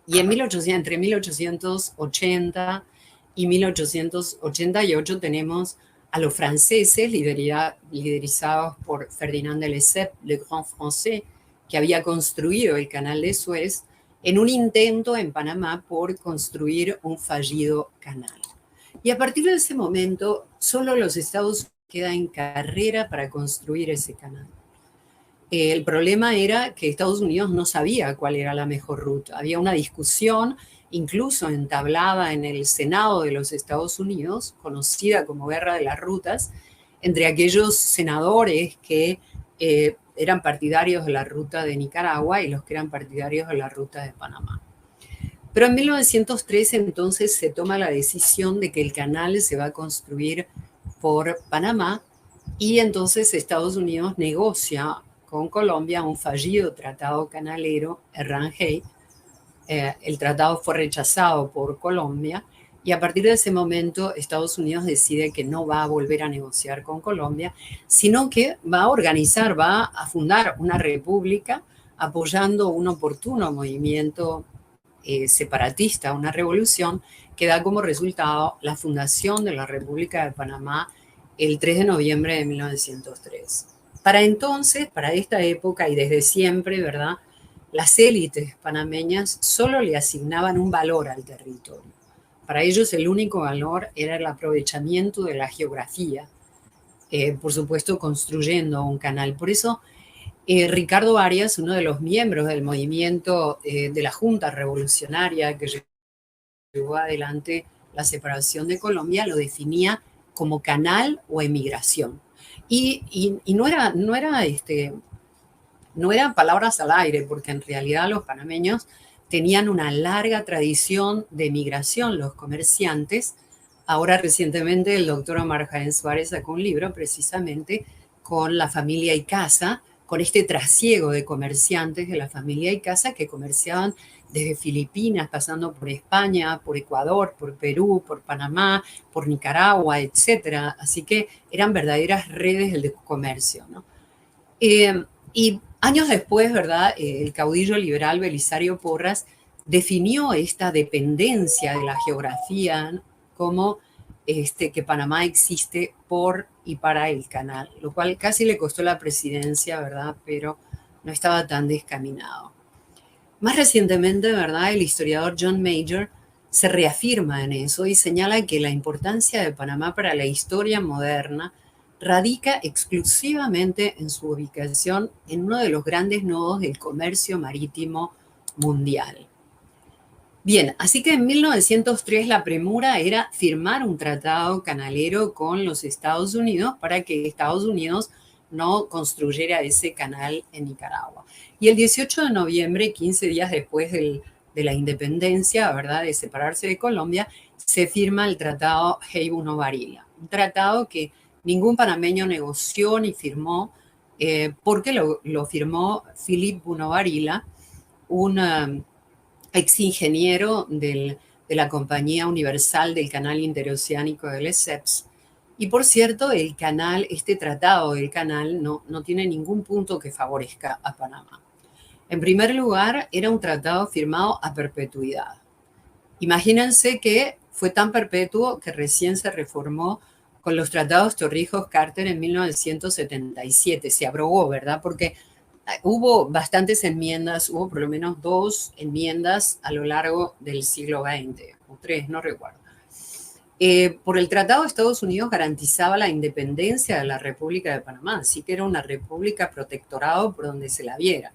S3: Y entre 1880 y 1888 tenemos a los franceses liderizados por Ferdinand de Lesseps, le Grand Français, que había construido el canal de Suez, en un intento en Panamá por construir un fallido canal. Y a partir de ese momento, solo los Estados Unidos quedan en carrera para construir ese canal. El problema era que Estados Unidos no sabía cuál era la mejor ruta. Había una discusión, incluso entablada en el Senado de los Estados Unidos, conocida como Guerra de las Rutas, entre aquellos senadores que eran partidarios de la ruta de Nicaragua y los que eran partidarios de la ruta de Panamá. Pero en 1903 entonces se toma la decisión de que el canal se va a construir por Panamá y entonces Estados Unidos negocia con Colombia un fallido tratado canalero, Herrán-Hay. El tratado fue rechazado por Colombia y a partir de ese momento Estados Unidos decide que no va a volver a negociar con Colombia, sino que va a fundar una república apoyando un oportuno movimiento separatista, una revolución que da como resultado la fundación de la República de Panamá el 3 de noviembre de 1903. Para entonces, para esta época y desde siempre, ¿verdad?, las élites panameñas solo le asignaban un valor al territorio. Para ellos el único valor era el aprovechamiento de la geografía, por supuesto construyendo un canal. Por eso Ricardo Arias, uno de los miembros del movimiento de la Junta Revolucionaria que llevó adelante la separación de Colombia, lo definía como canal o emigración. Y no eran palabras al aire, porque en realidad los panameños tenían una larga tradición de migración, los comerciantes. Ahora recientemente el doctor Omar Jaén Suárez sacó un libro precisamente con la familia Icaza, con este trasiego de comerciantes de la familia Icaza que comerciaban desde Filipinas, pasando por España, por Ecuador, por Perú, por Panamá, por Nicaragua, etc. Así que eran verdaderas redes de comercio, ¿no? Y años después, ¿verdad?, el caudillo liberal Belisario Porras definió esta dependencia de la geografía como que Panamá existe por y para el canal, lo cual casi le costó la presidencia, ¿verdad?, pero no estaba tan descaminado. Más recientemente, ¿verdad?, el historiador John Major se reafirma en eso y señala que la importancia de Panamá para la historia moderna radica exclusivamente en su ubicación en uno de los grandes nodos del comercio marítimo mundial. Bien, así que en 1903 la premura era firmar un tratado canalero con los Estados Unidos para que Estados Unidos no construyera ese canal en Nicaragua. Y el 18 de noviembre, 15 días después de la independencia, ¿verdad?, de separarse de Colombia, se firma el tratado Hay-Buno-Varila, un tratado que ningún panameño negoció ni firmó, porque lo firmó Philip Buno Varila, un ex ingeniero de la Compañía Universal del Canal Interoceánico de Lesseps. Y por cierto, este tratado del canal no tiene ningún punto que favorezca a Panamá. En primer lugar, era un tratado firmado a perpetuidad. Imagínense que fue tan perpetuo que recién se reformó con los tratados Torrijos-Carter en 1977. Se abrogó, ¿verdad?, porque hubo bastantes enmiendas, hubo por lo menos 2 enmiendas a lo largo del siglo XX, o 3, no recuerdo. Por el tratado, Estados Unidos garantizaba la independencia de la República de Panamá, así que era una república protectorado por donde se la viera.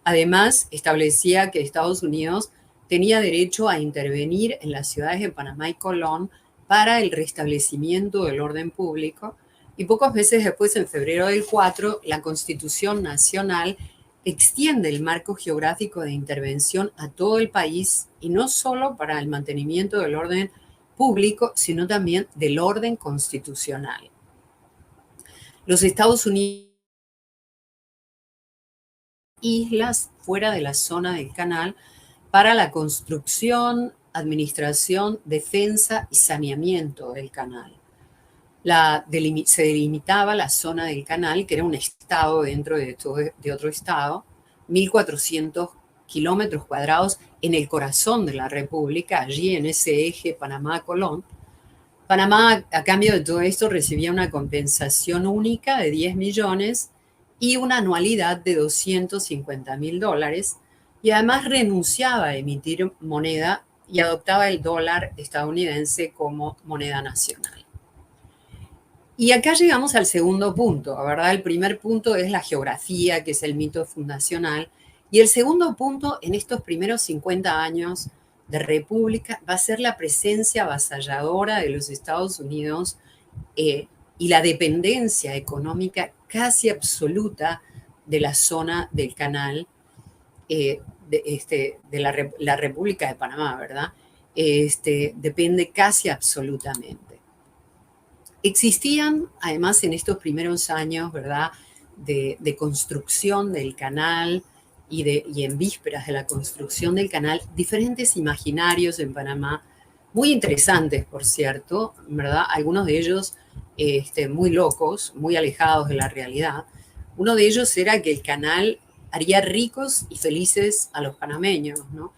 S3: Además, establecía que Estados Unidos tenía derecho a intervenir en las ciudades de Panamá y Colón para el restablecimiento del orden público. Y pocos meses después, en febrero del 4, la Constitución Nacional extiende el marco geográfico de intervención a todo el país, y no solo para el mantenimiento del orden público, sino también del orden constitucional. Los Estados Unidos, islas fuera de la zona del canal, para la construcción, administración, defensa y saneamiento del canal. Se delimitaba la zona del canal, que era un estado dentro de otro estado, 1.400 kilómetros cuadrados en el corazón de la República, allí en ese eje Panamá-Colón. Panamá, a cambio de todo esto, recibía una compensación única de 10 millones y una anualidad de $250.000, y además renunciaba a emitir moneda y adoptaba el dólar estadounidense como moneda nacional. Y acá llegamos al segundo punto, ¿verdad? El primer punto es la geografía, que es el mito fundacional, y el segundo punto, en estos primeros 50 años de república, va a ser la presencia avasalladora de los Estados Unidos y la dependencia económica casi absoluta de la zona del canal, de la República de Panamá, ¿verdad? Depende casi absolutamente. Existían, además, en estos primeros años, ¿verdad?, de construcción del canal y en vísperas de la construcción del canal, diferentes imaginarios en Panamá, muy interesantes, por cierto, ¿verdad? Algunos de ellos muy locos, muy alejados de la realidad. Uno de ellos era que el canal haría ricos y felices a los panameños, ¿no?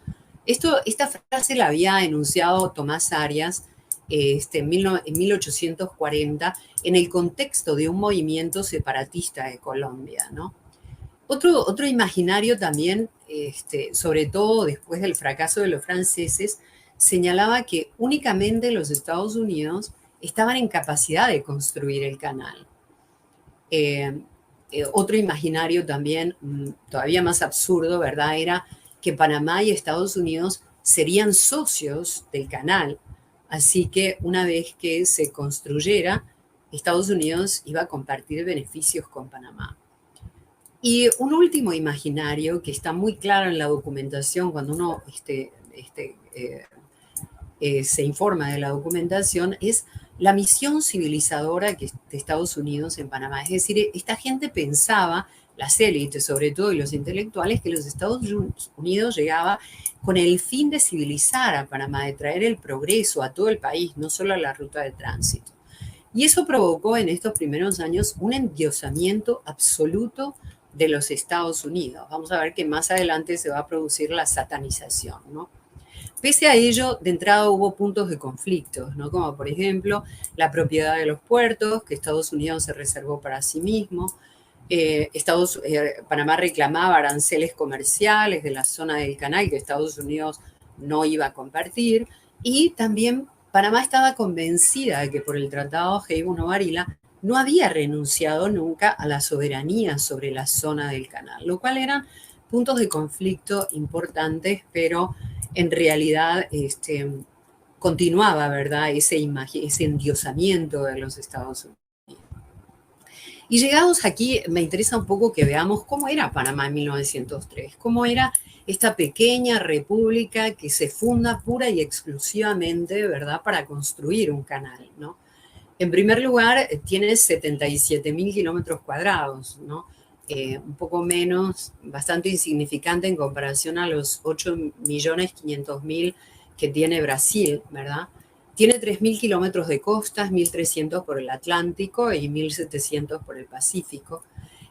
S3: Esta frase la había enunciado Tomás Arias en 1840 en el contexto de un movimiento separatista de Colombia, ¿no? Otro imaginario también, sobre todo después del fracaso de los franceses, señalaba que únicamente los Estados Unidos estaban en capacidad de construir el canal. Otro imaginario también, todavía más absurdo, ¿verdad?, era que Panamá y Estados Unidos serían socios del canal. Así que una vez que se construyera, Estados Unidos iba a compartir beneficios con Panamá. Y un último imaginario que está muy claro en la documentación, cuando uno se informa de la documentación, es la misión civilizadora de Estados Unidos en Panamá. Es decir, esta gente pensaba, las élites sobre todo y los intelectuales, que los Estados Unidos llegaba con el fin de civilizar a Panamá, de traer el progreso a todo el país, no solo a la ruta de tránsito. Y eso provocó en estos primeros años un endiosamiento absoluto de los Estados Unidos. Vamos a ver que más adelante se va a producir la satanización, ¿no? Pese a ello, de entrada hubo puntos de conflicto, ¿no? Como por ejemplo la propiedad de los puertos, que Estados Unidos se reservó para sí mismo. Panamá reclamaba aranceles comerciales de la zona del canal que Estados Unidos no iba a compartir, y también Panamá estaba convencida de que por el Tratado Heybo-Novarila no había renunciado nunca a la soberanía sobre la zona del canal, lo cual eran puntos de conflicto importantes, pero en realidad continuaba, ¿verdad?, ese endiosamiento de los Estados Unidos. Y llegados aquí, me interesa un poco que veamos cómo era Panamá en 1903, cómo era esta pequeña república que se funda pura y exclusivamente, ¿verdad?, para construir un canal, ¿no? En primer lugar, tiene 77.000 kilómetros cuadrados, ¿no? Un poco menos, bastante insignificante en comparación a los 8.500.000 que tiene Brasil, ¿verdad? Tiene 3.000 kilómetros de costas, 1.300 por el Atlántico y 1.700 por el Pacífico.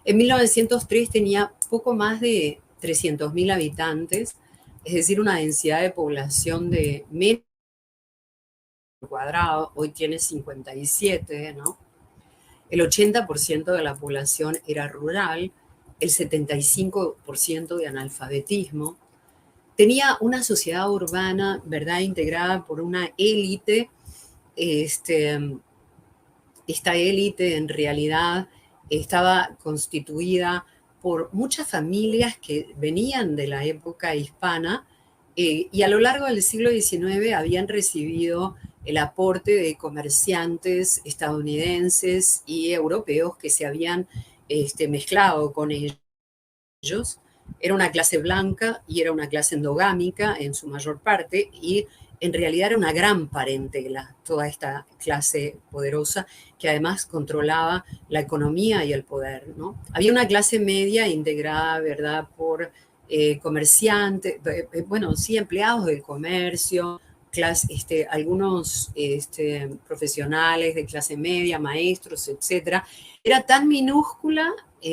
S3: En 1903 tenía poco más de 300.000 habitantes, es decir, una densidad de población de menos cuadrado. Hoy tiene 57, ¿no? El 80% de la población era rural, el 75% de analfabetismo. Tenía una sociedad urbana, ¿verdad?, integrada por una élite. Esta élite en realidad estaba constituida por muchas familias que venían de la época hispana Y a lo largo del siglo XIX habían recibido el aporte de comerciantes estadounidenses y europeos que se habían mezclado con ellos. Era una clase blanca y era una clase endogámica en su mayor parte, y en realidad era una gran parentela, toda esta clase poderosa que además controlaba la economía y el poder, ¿no? Había una clase media integrada, ¿verdad?, por comerciantes, bueno, sí, empleados del comercio, algunos profesionales de clase media, maestros, etcétera. Era tan minúscula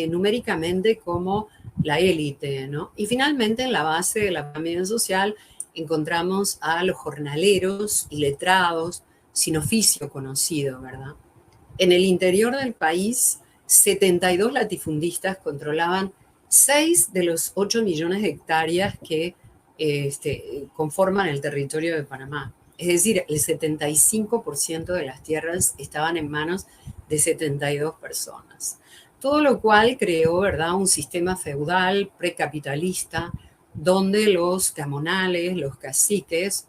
S3: numéricamente como la élite, ¿no? Y finalmente, en la base de la pirámide social, encontramos a los jornaleros y letrados sin oficio conocido, ¿verdad? En el interior del país, 72 latifundistas controlaban 6 de los 8 millones de hectáreas que conforman el territorio de Panamá. Es decir, el 75% de las tierras estaban en manos de 72 personas. Todo lo cual creó, ¿verdad?, un sistema feudal precapitalista donde los gamonales, los caciques,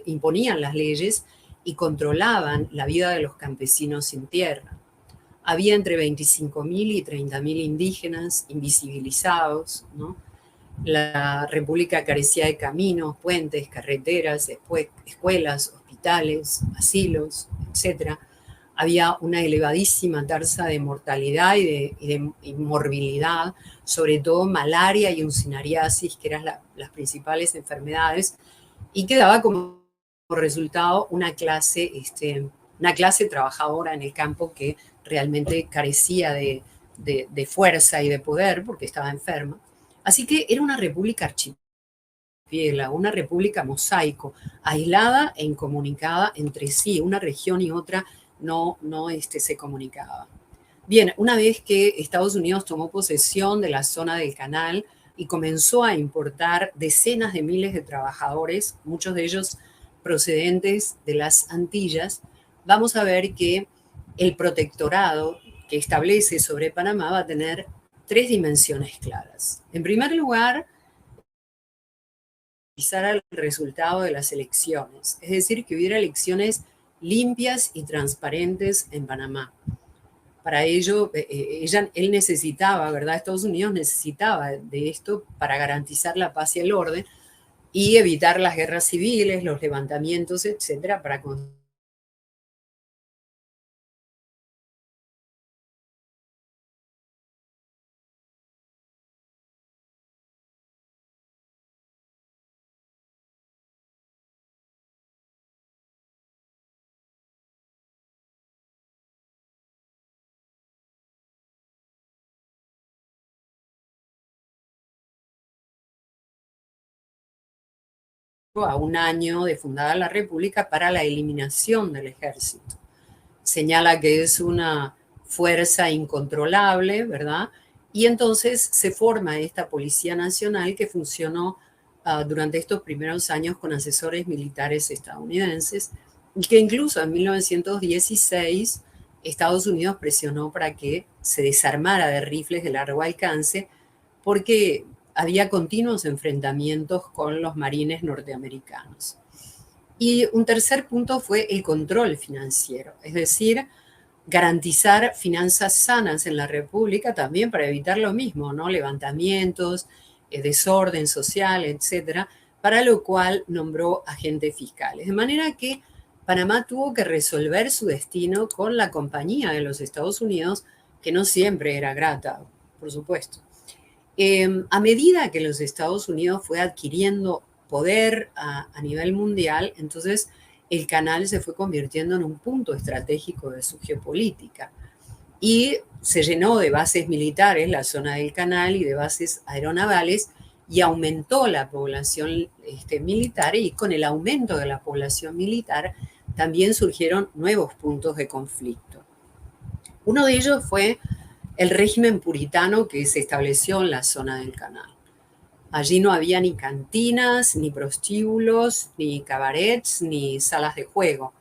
S3: imponían las leyes y controlaban la vida de los campesinos sin tierra. Había entre 25.000 y 30.000 indígenas invisibilizados, ¿no? La República carecía de caminos, puentes, carreteras, escuelas, hospitales, asilos, etc. Había una elevadísima tasa de mortalidad y de morbilidad, sobre todo malaria y uncinariasis, que eran las principales enfermedades, y que daba como resultado una clase trabajadora en el campo que realmente carecía de fuerza y de poder porque estaba enferma. Así que era una república archipiélago, una república mosaico, aislada e incomunicada entre sí. Una región y otra no se comunicaba. Bien, una vez que Estados Unidos tomó posesión de la zona del canal y comenzó a importar decenas de miles de trabajadores, muchos de ellos procedentes de las Antillas, vamos a ver que el protectorado que establece sobre Panamá va a tener 3 dimensiones claras. En primer lugar, el resultado de las elecciones, es decir, que hubiera elecciones limpias y transparentes en Panamá. Para ello, él necesitaba, ¿verdad? Estados Unidos necesitaba de esto para garantizar la paz y el orden y evitar las guerras civiles, los levantamientos, etcétera, para a un año de fundada la República para la eliminación del ejército. Señala que es una fuerza incontrolable, ¿verdad? Y entonces se forma esta Policía Nacional que funcionó durante estos primeros años con asesores militares estadounidenses, y que incluso en 1916 Estados Unidos presionó para que se desarmara de rifles de largo alcance porque había continuos enfrentamientos con los marines norteamericanos. Y un tercer punto fue el control financiero, es decir, garantizar finanzas sanas en la República también para evitar lo mismo, ¿no? Levantamientos, desorden social, etcétera, para lo cual nombró agentes fiscales. De manera que Panamá tuvo que resolver su destino con la compañía de los Estados Unidos, que no siempre era grata, por supuesto. A medida que los Estados Unidos fue adquiriendo poder a nivel mundial, entonces el canal se fue convirtiendo en un punto estratégico de su geopolítica y se llenó de bases militares la zona del canal y de bases aeronavales, y aumentó la población militar, y con el aumento de la población militar también surgieron nuevos puntos de conflicto. Uno de ellos fue el régimen puritano que se estableció en la zona del canal. Allí no había ni cantinas, ni prostíbulos, ni cabarets, ni salas de juego.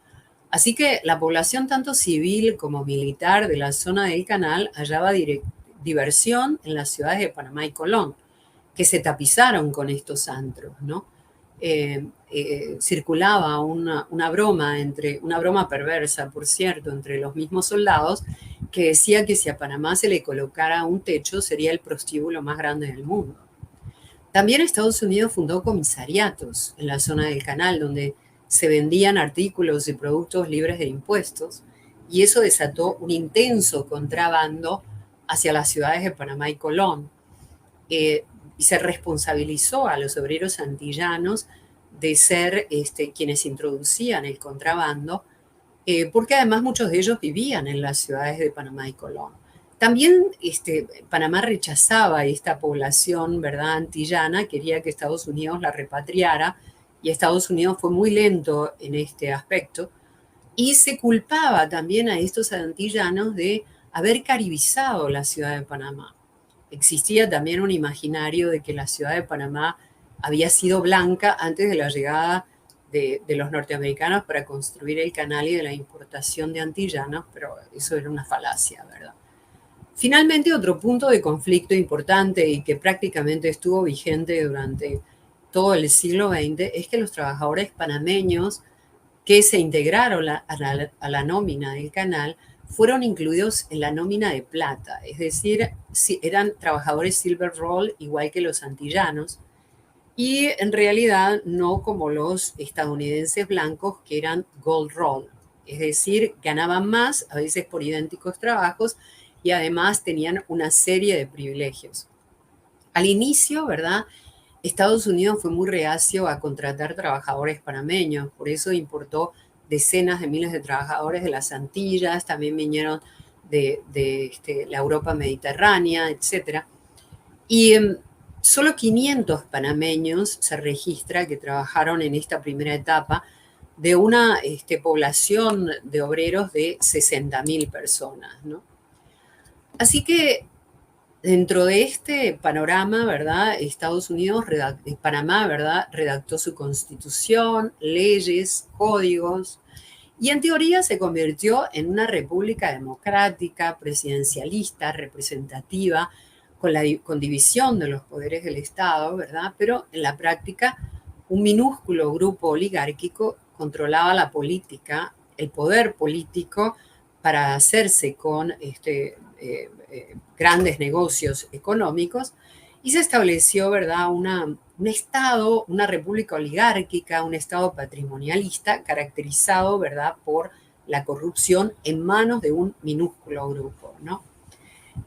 S3: Así que la población, tanto civil como militar, de la zona del canal hallaba diversión en las ciudades de Panamá y Colón, que se tapizaron con estos antros, ¿no? Circulaba una broma perversa, por cierto, entre los mismos soldados, que decía que si a Panamá se le colocara un techo sería el prostíbulo más grande del mundo. También Estados Unidos fundó comisariatos en la zona del canal, donde se vendían artículos y productos libres de impuestos, y eso desató un intenso contrabando hacia las ciudades de Panamá y Colón. Y se responsabilizó a los obreros antillanos de ser quienes introducían el contrabando, porque además muchos de ellos vivían en las ciudades de Panamá y Colón. También Panamá rechazaba esta población, ¿verdad?, antillana, quería que Estados Unidos la repatriara, y Estados Unidos fue muy lento en este aspecto, y se culpaba también a estos antillanos de haber caribizado la ciudad de Panamá. Existía también un imaginario de que la ciudad de Panamá había sido blanca antes de la llegada de los norteamericanos para construir el canal y de la importación de antillanos, pero eso era una falacia, ¿verdad? Finalmente, otro punto de conflicto importante y que prácticamente estuvo vigente durante todo el siglo XX es que los trabajadores panameños que se integraron a la nómina del canal fueron incluidos en la nómina de plata, es decir, eran trabajadores silver roll igual que los antillanos, y en realidad no como los estadounidenses blancos que eran gold roll, es decir, ganaban más, a veces por idénticos trabajos, y además tenían una serie de privilegios. Al inicio, ¿verdad?, Estados Unidos fue muy reacio a contratar trabajadores panameños, por eso importó decenas de miles de trabajadores de las Antillas, también vinieron de la Europa mediterránea, etc. Y solo 500 panameños se registra que trabajaron en esta primera etapa de una población de obreros de 60.000 personas, ¿no? Así que dentro de este panorama, ¿verdad?, Panamá, ¿verdad?, redactó su constitución, leyes, códigos, y en teoría se convirtió en una república democrática, presidencialista, representativa, con división de los poderes del Estado, ¿verdad? Pero en la práctica, un minúsculo grupo oligárquico controlaba la política, el poder político, para hacerse con grandes negocios económicos, y se estableció, ¿verdad?, un Estado, una república oligárquica, un Estado patrimonialista caracterizado, ¿verdad?, por la corrupción en manos de un minúsculo grupo, ¿no?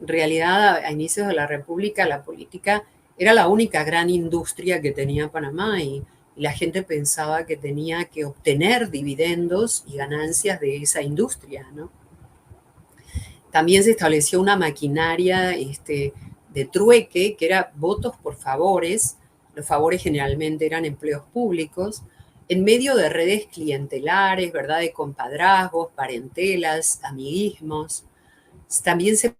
S3: En realidad, a inicios de la República, la política era la única gran industria que tenía Panamá, y la gente pensaba que tenía que obtener dividendos y ganancias de esa industria, ¿no? También se estableció una maquinaria de trueque, que era votos por favores. Los favores generalmente eran empleos públicos, en medio de redes clientelares, ¿verdad?, de compadrazgos, parentelas, amiguismos. También se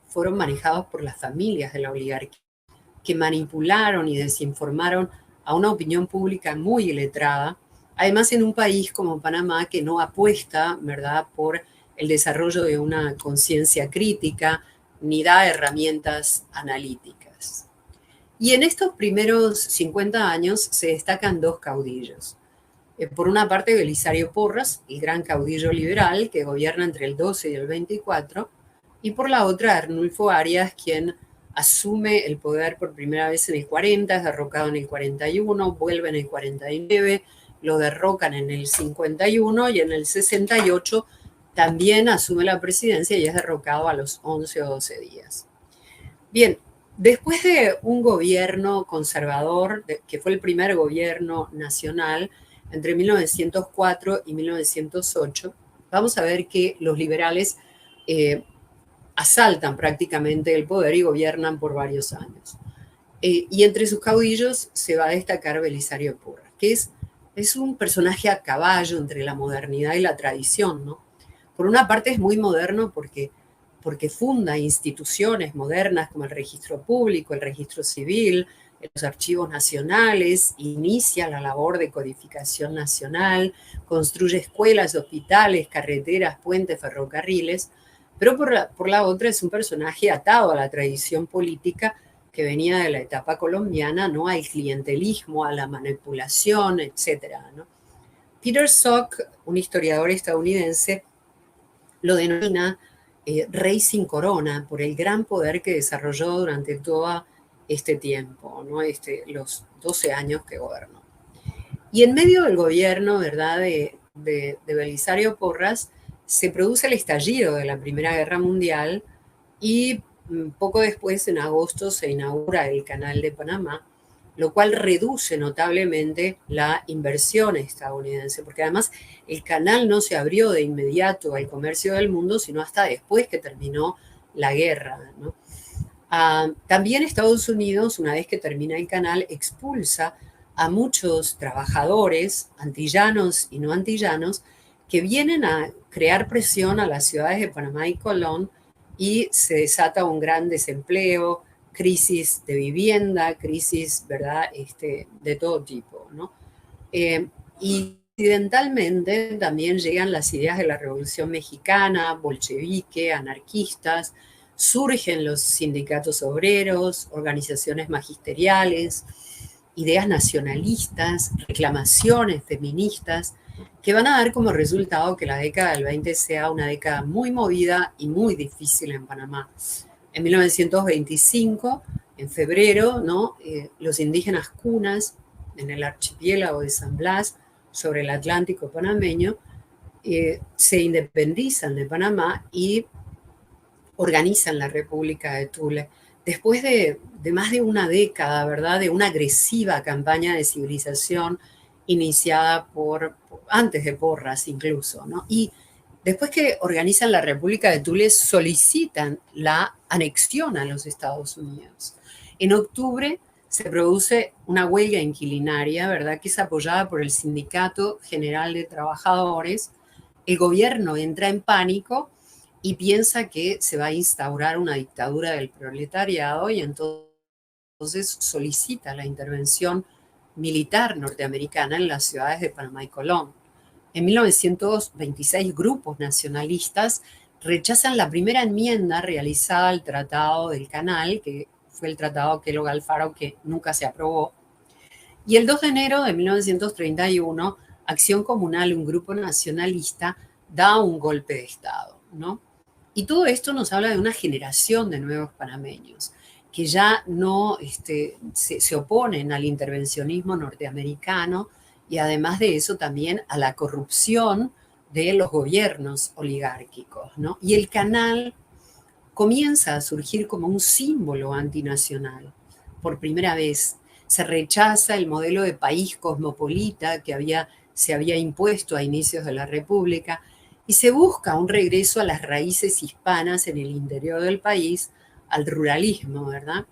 S3: fueron manejados por las familias de la oligarquía, que manipularon y desinformaron a una opinión pública muy iletrada, además en un país como Panamá que no apuesta, ¿verdad?, por el desarrollo de una conciencia crítica ni da herramientas analíticas. Y en estos primeros 50 años se destacan dos caudillos. Por una parte, Belisario Porras, el gran caudillo liberal que gobierna entre el 12 y el 24, y por la otra, Arnulfo Arias, quien asume el poder por primera vez en el 40, es derrocado en el 41, vuelve en el 49, lo derrocan en el 51 y en el 68 también asume la presidencia y es derrocado a los 11 o 12 días. Bien, después de un gobierno conservador, que fue el primer gobierno nacional, entre 1904 y 1908, vamos a ver que los liberales asaltan prácticamente el poder y gobiernan por varios años. Y entre sus caudillos se va a destacar Belisario Porras, que es un personaje a caballo entre la modernidad y la tradición, ¿no? Por una parte es muy moderno porque funda instituciones modernas como el registro público, el registro civil, los archivos nacionales, inicia la labor de codificación nacional, construye escuelas, hospitales, carreteras, puentes, ferrocarriles, pero por la otra es un personaje atado a la tradición política que venía de la etapa colombiana, ¿no? Al clientelismo, a la manipulación, etc., ¿no? Peter Sock, un historiador estadounidense, lo denomina rey sin corona por el gran poder que desarrolló durante todo este tiempo, ¿no? Los 12 años que gobernó. Y en medio del gobierno, ¿verdad?, de Belisario Porras, se produce el estallido de la Primera Guerra Mundial y poco después, en agosto, se inaugura el Canal de Panamá, lo cual reduce notablemente la inversión estadounidense, porque además el canal no se abrió de inmediato al comercio del mundo, sino hasta después que terminó la guerra, ¿no? También Estados Unidos, una vez que termina el canal, expulsa a muchos trabajadores antillanos y no antillanos que vienen a crear presión a las ciudades de Panamá y Colón, y se desata un gran desempleo, crisis de vivienda, crisis, ¿verdad?, de todo tipo, ¿no? Y incidentalmente también llegan las ideas de la Revolución Mexicana, bolchevique, anarquistas, surgen los sindicatos obreros, organizaciones magisteriales, ideas nacionalistas, reclamaciones feministas, que van a dar como resultado que la década del 20 sea una década muy movida y muy difícil en Panamá. En 1925, en febrero, ¿no?, los indígenas cunas en el archipiélago de San Blas, sobre el Atlántico panameño, se independizan de Panamá y organizan la República de Tule. Después de más de una década, ¿verdad?, de una agresiva campaña de civilización iniciada antes de Porras incluso, ¿no? Y después que organizan la República de Tule, solicitan la anexión a los Estados Unidos. En octubre se produce una huelga inquilinaria, ¿verdad?, que es apoyada por el Sindicato General de Trabajadores. El gobierno entra en pánico y piensa que se va a instaurar una dictadura del proletariado, y entonces solicita la intervención militar norteamericana en las ciudades de Panamá y Colón. En 1926, grupos nacionalistas rechazan la primera enmienda realizada al Tratado del Canal, que fue el Tratado Kellogg-Alfaro, que nunca se aprobó. Y el 2 de enero de 1931, Acción Comunal, un grupo nacionalista, da un golpe de Estado, ¿no? Y todo esto nos habla de una generación de nuevos panameños que ya no se oponen al intervencionismo norteamericano, y además de eso también a la corrupción de los gobiernos oligárquicos, ¿no? Y el canal comienza a surgir como un símbolo antinacional. Por primera vez se rechaza el modelo de país cosmopolita que se había impuesto a inicios de la República, y se busca un regreso a las raíces hispanas en el interior del país, al ruralismo, ¿verdad?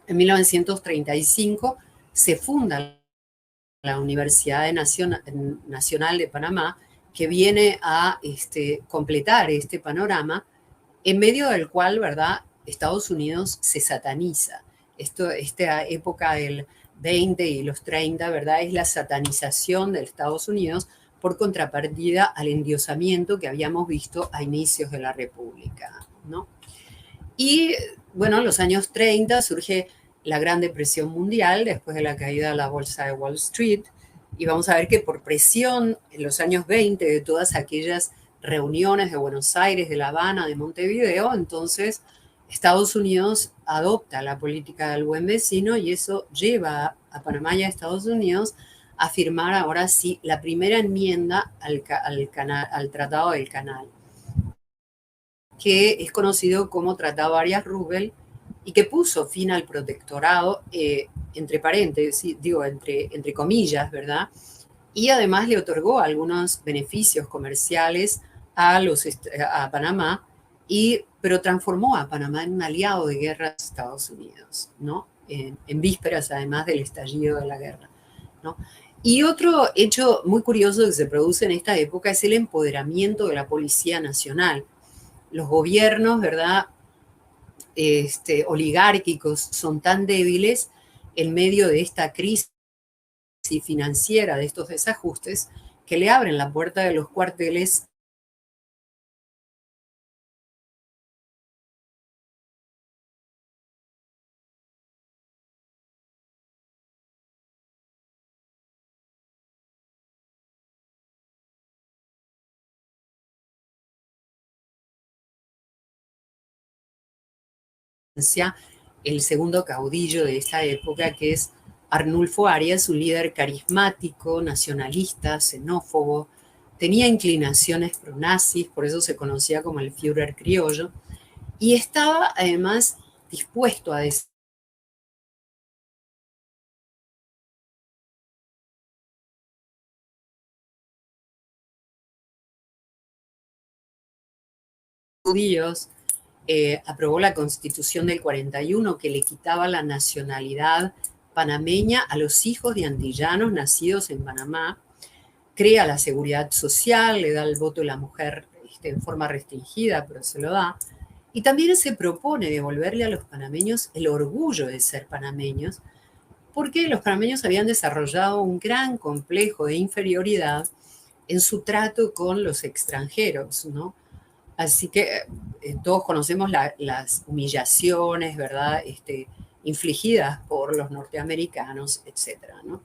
S3: En 1935 se funda la Universidad Nacional de Panamá, que viene a completar este panorama, en medio del cual, ¿verdad?, Estados Unidos se sataniza. Esta época del 20 y los 30, ¿verdad?, es la satanización de Estados Unidos por contrapartida al endiosamiento que habíamos visto a inicios de la República, ¿no? Y, bueno, en los años 30 surge la Gran Depresión Mundial, después de la caída de la bolsa de Wall Street, y vamos a ver que por presión en los años 20 de todas aquellas reuniones de Buenos Aires, de La Habana, de Montevideo, entonces Estados Unidos adopta la política del buen vecino, y eso lleva a Panamá y a Estados Unidos a firmar ahora sí la primera enmienda al Tratado del Canal, que es conocido como Tratado Arias-Rubel, y que puso fin al protectorado, entre paréntesis, digo, entre comillas, ¿verdad? Y además le otorgó algunos beneficios comerciales a Panamá, pero transformó a Panamá en un aliado de guerra de Estados Unidos, ¿no? En vísperas, además, del estallido de la guerra, ¿no? Y otro hecho muy curioso que se produce en esta época es el empoderamiento de la Policía Nacional. Los gobiernos, ¿verdad?, oligárquicos son tan débiles en medio de esta crisis financiera, de estos desajustes, que le abren la puerta de los cuarteles el segundo caudillo de esta época, que es Arnulfo Arias, un líder carismático, nacionalista, xenófobo, tenía inclinaciones pronazis, por eso se conocía como el Führer criollo, y estaba además dispuesto a judíos, aprobó la Constitución del 41 que le quitaba la nacionalidad panameña a los hijos de antillanos nacidos en Panamá, crea la seguridad social, le da el voto a la mujer en forma restringida, pero se lo da, y también se propone devolverle a los panameños el orgullo de ser panameños, porque los panameños habían desarrollado un gran complejo de inferioridad en su trato con los extranjeros, ¿no? Así que todos conocemos las humillaciones, ¿verdad? Infligidas por los norteamericanos, etcétera, ¿no?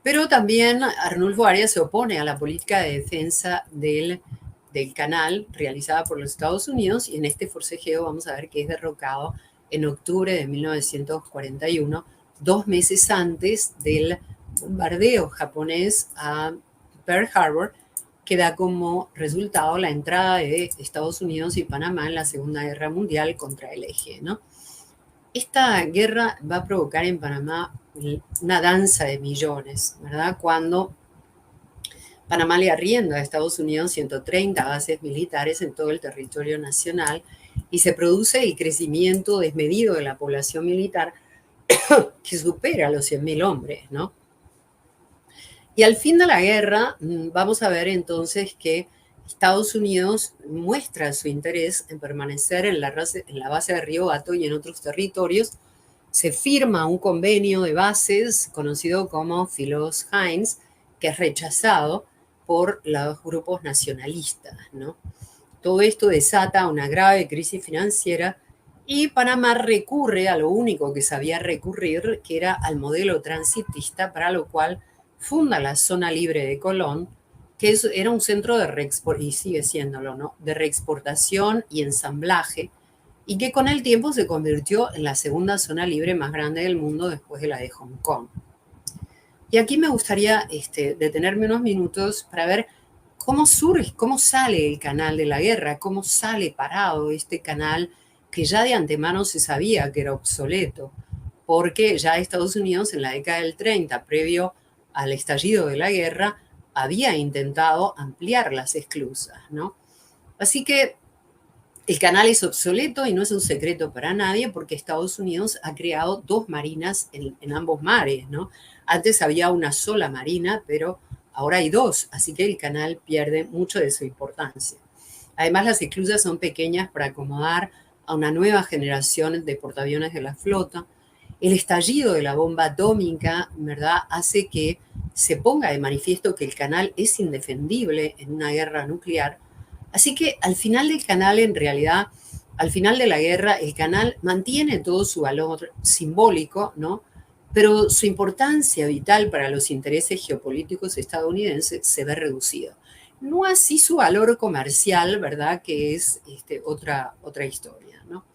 S3: Pero también Arnulfo Arias se opone a la política de defensa del canal realizada por los Estados Unidos, y en este forcejeo vamos a ver que es derrocado en octubre de 1941, 2 meses antes del bombardeo japonés a Pearl Harbor, que da como resultado la entrada de Estados Unidos y Panamá en la Segunda Guerra Mundial contra el eje, ¿no? Esta guerra va a provocar en Panamá una danza de millones, ¿verdad? Cuando Panamá le arrienda a Estados Unidos 130 bases militares en todo el territorio nacional y se produce el crecimiento desmedido de la población militar que supera los 100.000 hombres, ¿no? Y al fin de la guerra vamos a ver entonces que Estados Unidos muestra su interés en permanecer en la base de Río Hato y en otros territorios. Se firma un convenio de bases conocido como Philos-Hines, que es rechazado por los grupos nacionalistas, ¿no? Todo esto desata una grave crisis financiera y Panamá recurre a lo único que sabía recurrir, que era al modelo transitista, para lo cual funda la Zona Libre de Colón, que era un centro de reexportación, y sigue siéndolo, ¿no?, de reexportación y ensamblaje, y que con el tiempo se convirtió en la segunda zona libre más grande del mundo después de la de Hong Kong. Y aquí me gustaría detenerme unos minutos para ver cómo surge, cómo sale el canal de la guerra, cómo sale parado este canal que ya de antemano se sabía que era obsoleto, porque ya Estados Unidos en la década del 30, previo al estallido de la guerra, había intentado ampliar las esclusas, ¿no? Así que el canal es obsoleto y no es un secreto para nadie porque Estados Unidos ha creado 2 marinas en ambos mares, ¿no? Antes había una sola marina, pero ahora hay 2, así que el canal pierde mucho de su importancia. Además, las esclusas son pequeñas para acomodar a una nueva generación de portaaviones de la flota. El estallido de la bomba atómica, ¿verdad?, hace que se ponga de manifiesto que el canal es indefendible en una guerra nuclear. Así que al final del canal, en realidad, al final de la guerra, el canal mantiene todo su valor simbólico, ¿no?, pero su importancia vital para los intereses geopolíticos estadounidenses se ve reducida. No así su valor comercial, ¿verdad?, que es otra historia, ¿no?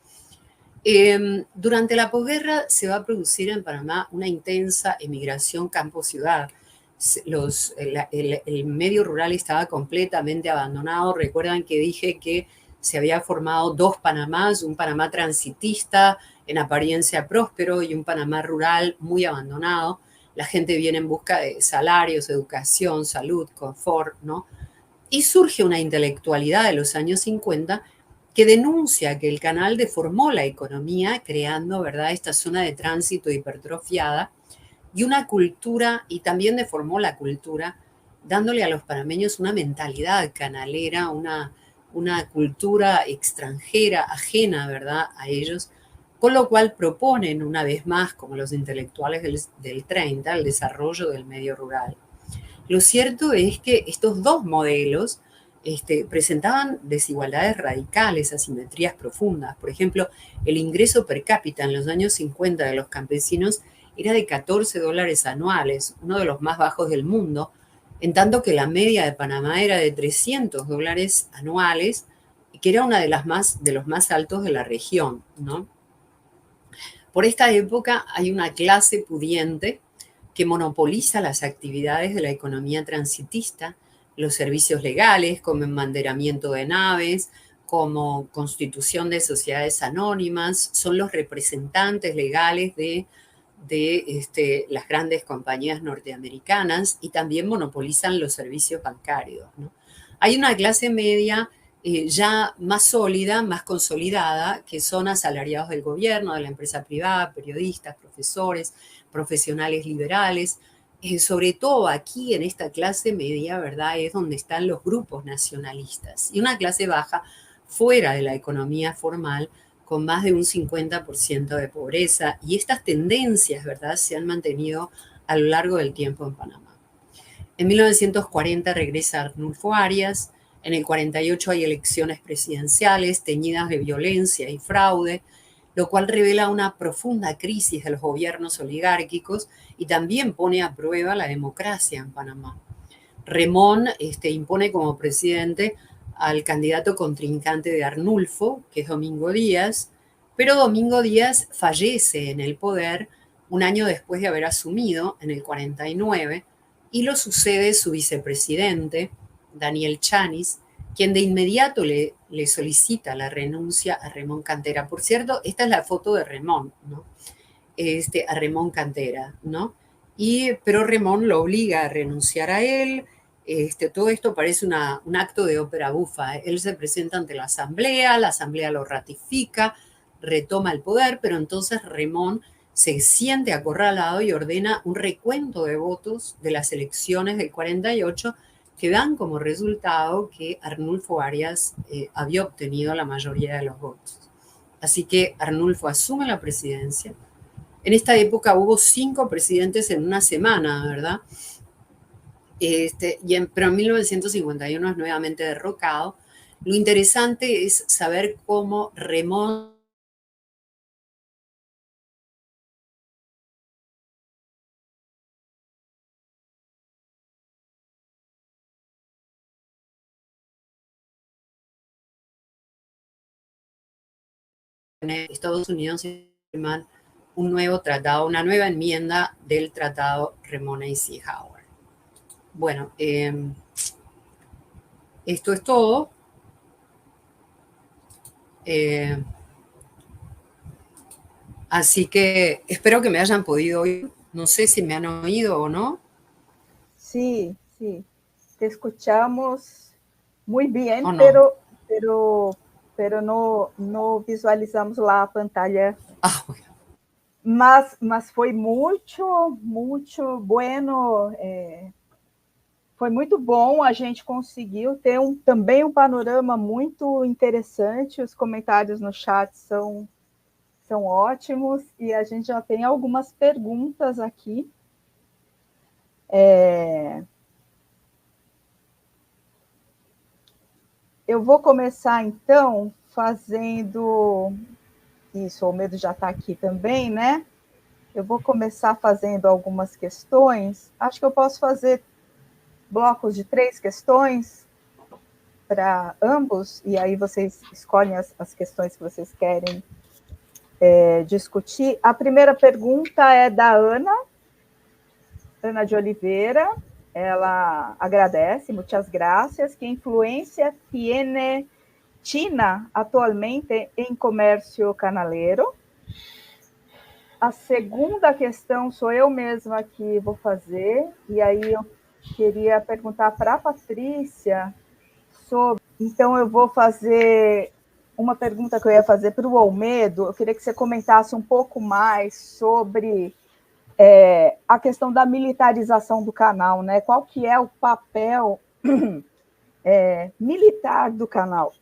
S3: Durante la posguerra se va a producir en Panamá una intensa emigración campo-ciudad. El medio rural estaba completamente abandonado. Recuerdan que dije que se había formado 2 Panamás, un Panamá transitista en apariencia próspero y un Panamá rural muy abandonado. La gente viene en busca de salarios, educación, salud, confort, ¿no? Y surge una intelectualidad de los años 50 que denuncia que el canal deformó la economía, creando, ¿verdad?, esta zona de tránsito hipertrofiada, y una cultura, y también deformó la cultura, dándole a los panameños una mentalidad canalera, una cultura extranjera, ajena, ¿verdad?, a ellos, con lo cual proponen una vez más, como los intelectuales del 30, el desarrollo del medio rural. Lo cierto es que estos dos modelos presentaban desigualdades radicales, asimetrías profundas. Por ejemplo, el ingreso per cápita en los años 50 de los campesinos era de $14 anuales, uno de los más bajos del mundo, en tanto que la media de Panamá era de $300 anuales, que era una de los más altos de la región, ¿no? Por esta época hay una clase pudiente que monopoliza las actividades de la economía transitista, los servicios legales como embanderamiento de naves, como constitución de sociedades anónimas, son los representantes legales de las grandes compañías norteamericanas y también monopolizan los servicios bancarios, ¿no? Hay una clase media ya más sólida, más consolidada, que son asalariados del gobierno, de la empresa privada, periodistas, profesores, profesionales liberales. Sobre todo aquí en esta clase media, ¿verdad?, es donde están los grupos nacionalistas. Y una clase baja fuera de la economía formal, con más de un 50% de pobreza. Y estas tendencias, ¿verdad?, se han mantenido a lo largo del tiempo en Panamá. En 1940 regresa Arnulfo Arias. En el 48 hay elecciones presidenciales teñidas de violencia y fraude, lo cual revela una profunda crisis de los gobiernos oligárquicos y también pone a prueba la democracia en Panamá. Remón impone como presidente al candidato contrincante de Arnulfo, que es Domingo Díaz, pero Domingo Díaz fallece en el poder un año después de haber asumido, en el 49, y lo sucede su vicepresidente, Daniel Chanis, quien de inmediato le solicita la renuncia a Remón Cantera. Por cierto, esta es la foto de Remón, ¿no? A Remón Cantera, ¿no? Pero Remón lo obliga a renunciar a él. Todo esto parece un acto de ópera bufa. Él se presenta ante la asamblea lo ratifica, retoma el poder, pero entonces Remón se siente acorralado y ordena un recuento de votos de las elecciones del 48 que dan como resultado que Arnulfo Arias había obtenido la mayoría de los votos. Así que Arnulfo asume la presidencia. En esta época hubo 5 presidentes en una semana, ¿verdad? Pero en 1951 es nuevamente derrocado. Lo interesante es saber cómo Remón Estados Unidos firman un nuevo tratado, una nueva enmienda del tratado Remón-Eisenhower. Bueno, esto es todo. Así que espero que me hayan podido oír. No sé si me han oído o no.
S1: Sí, sí. Te escuchamos muy bien,
S3: no?
S1: pero no visualizamos lá a pantalla.
S3: Bueno.
S1: Mas foi muito bueno. Foi muito bom, a gente conseguiu ter também um panorama muito interessante, os comentários no chat são ótimos, e a gente já tem algumas perguntas aqui. Eu vou começar, então, fazendo... Isso, o Medo já está aqui também, né? Eu vou começar fazendo algumas questões. Acho que eu posso fazer blocos de 3 questões para ambos, e aí vocês escolhem as questões que vocês querem discutir. A primeira pergunta é da Ana de Oliveira. Ela agradece, muchas gracias. Que influência tiene China atualmente em comércio canaleiro? A segunda questão sou eu mesma que vou fazer, e aí eu queria perguntar para a Patrícia sobre... Então, eu vou fazer uma pergunta que eu ia fazer para o Olmedo. Eu queria que você comentasse um pouco mais sobre a questão da militarização do canal, né? Qual que é o papel militar do canal?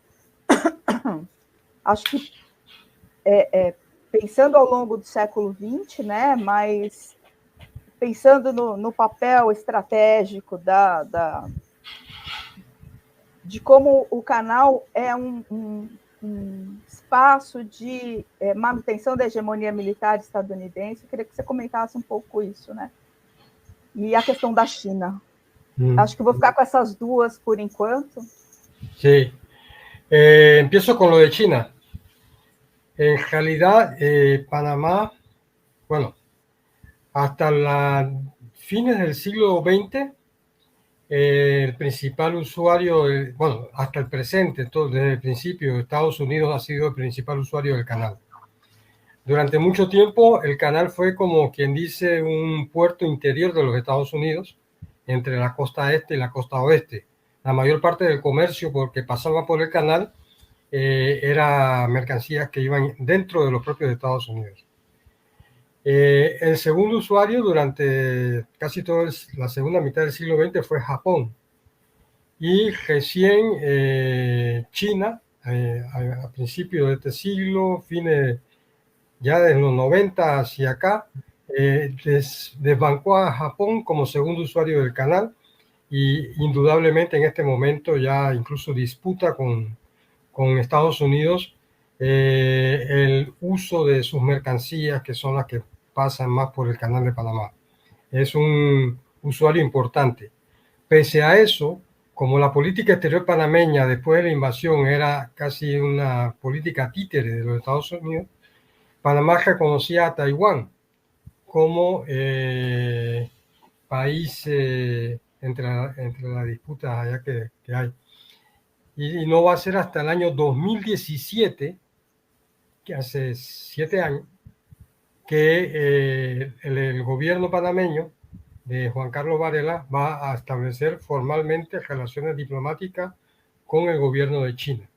S1: Acho que pensando ao longo do século XX, né, mas pensando no papel estratégico de como o canal é um espaço de manutenção da hegemonia militar estadunidense. Eu queria que você comentasse um pouco isso, né? E a questão da China. Acho que vou ficar con esas dudas por enquanto.
S2: Sí. Empiezo con lo de China. En realidad, Panamá, bueno, hasta fines del siglo XX, el principal usuario, bueno, hasta el presente, entonces, desde el principio, Estados Unidos ha sido el principal usuario del canal. Durante mucho tiempo, el canal fue como quien dice un puerto interior de los Estados Unidos, entre la costa este y la costa oeste. La mayor parte del comercio, porque pasaba por el canal, era mercancías que iban dentro de los propios Estados Unidos. El segundo usuario durante casi toda la segunda mitad del siglo XX fue Japón. Y recién China, a principios de este siglo, ya de los 90 hacia acá, desbancó a Japón como segundo usuario del canal y indudablemente en este momento ya incluso disputa con Estados Unidos el uso de sus mercancías, que son las que pasan más por el canal de Panamá. Es un usuario importante. Pese a eso, como la política exterior panameña después de la invasión era casi una política títere de los Estados Unidos, Panamá reconocía a Taiwán como país entre la disputa allá que hay. Y no va a ser hasta el año 2017, que hace 7 años, que el gobierno panameño de Juan Carlos Varela va a establecer formalmente relaciones diplomáticas con el gobierno de China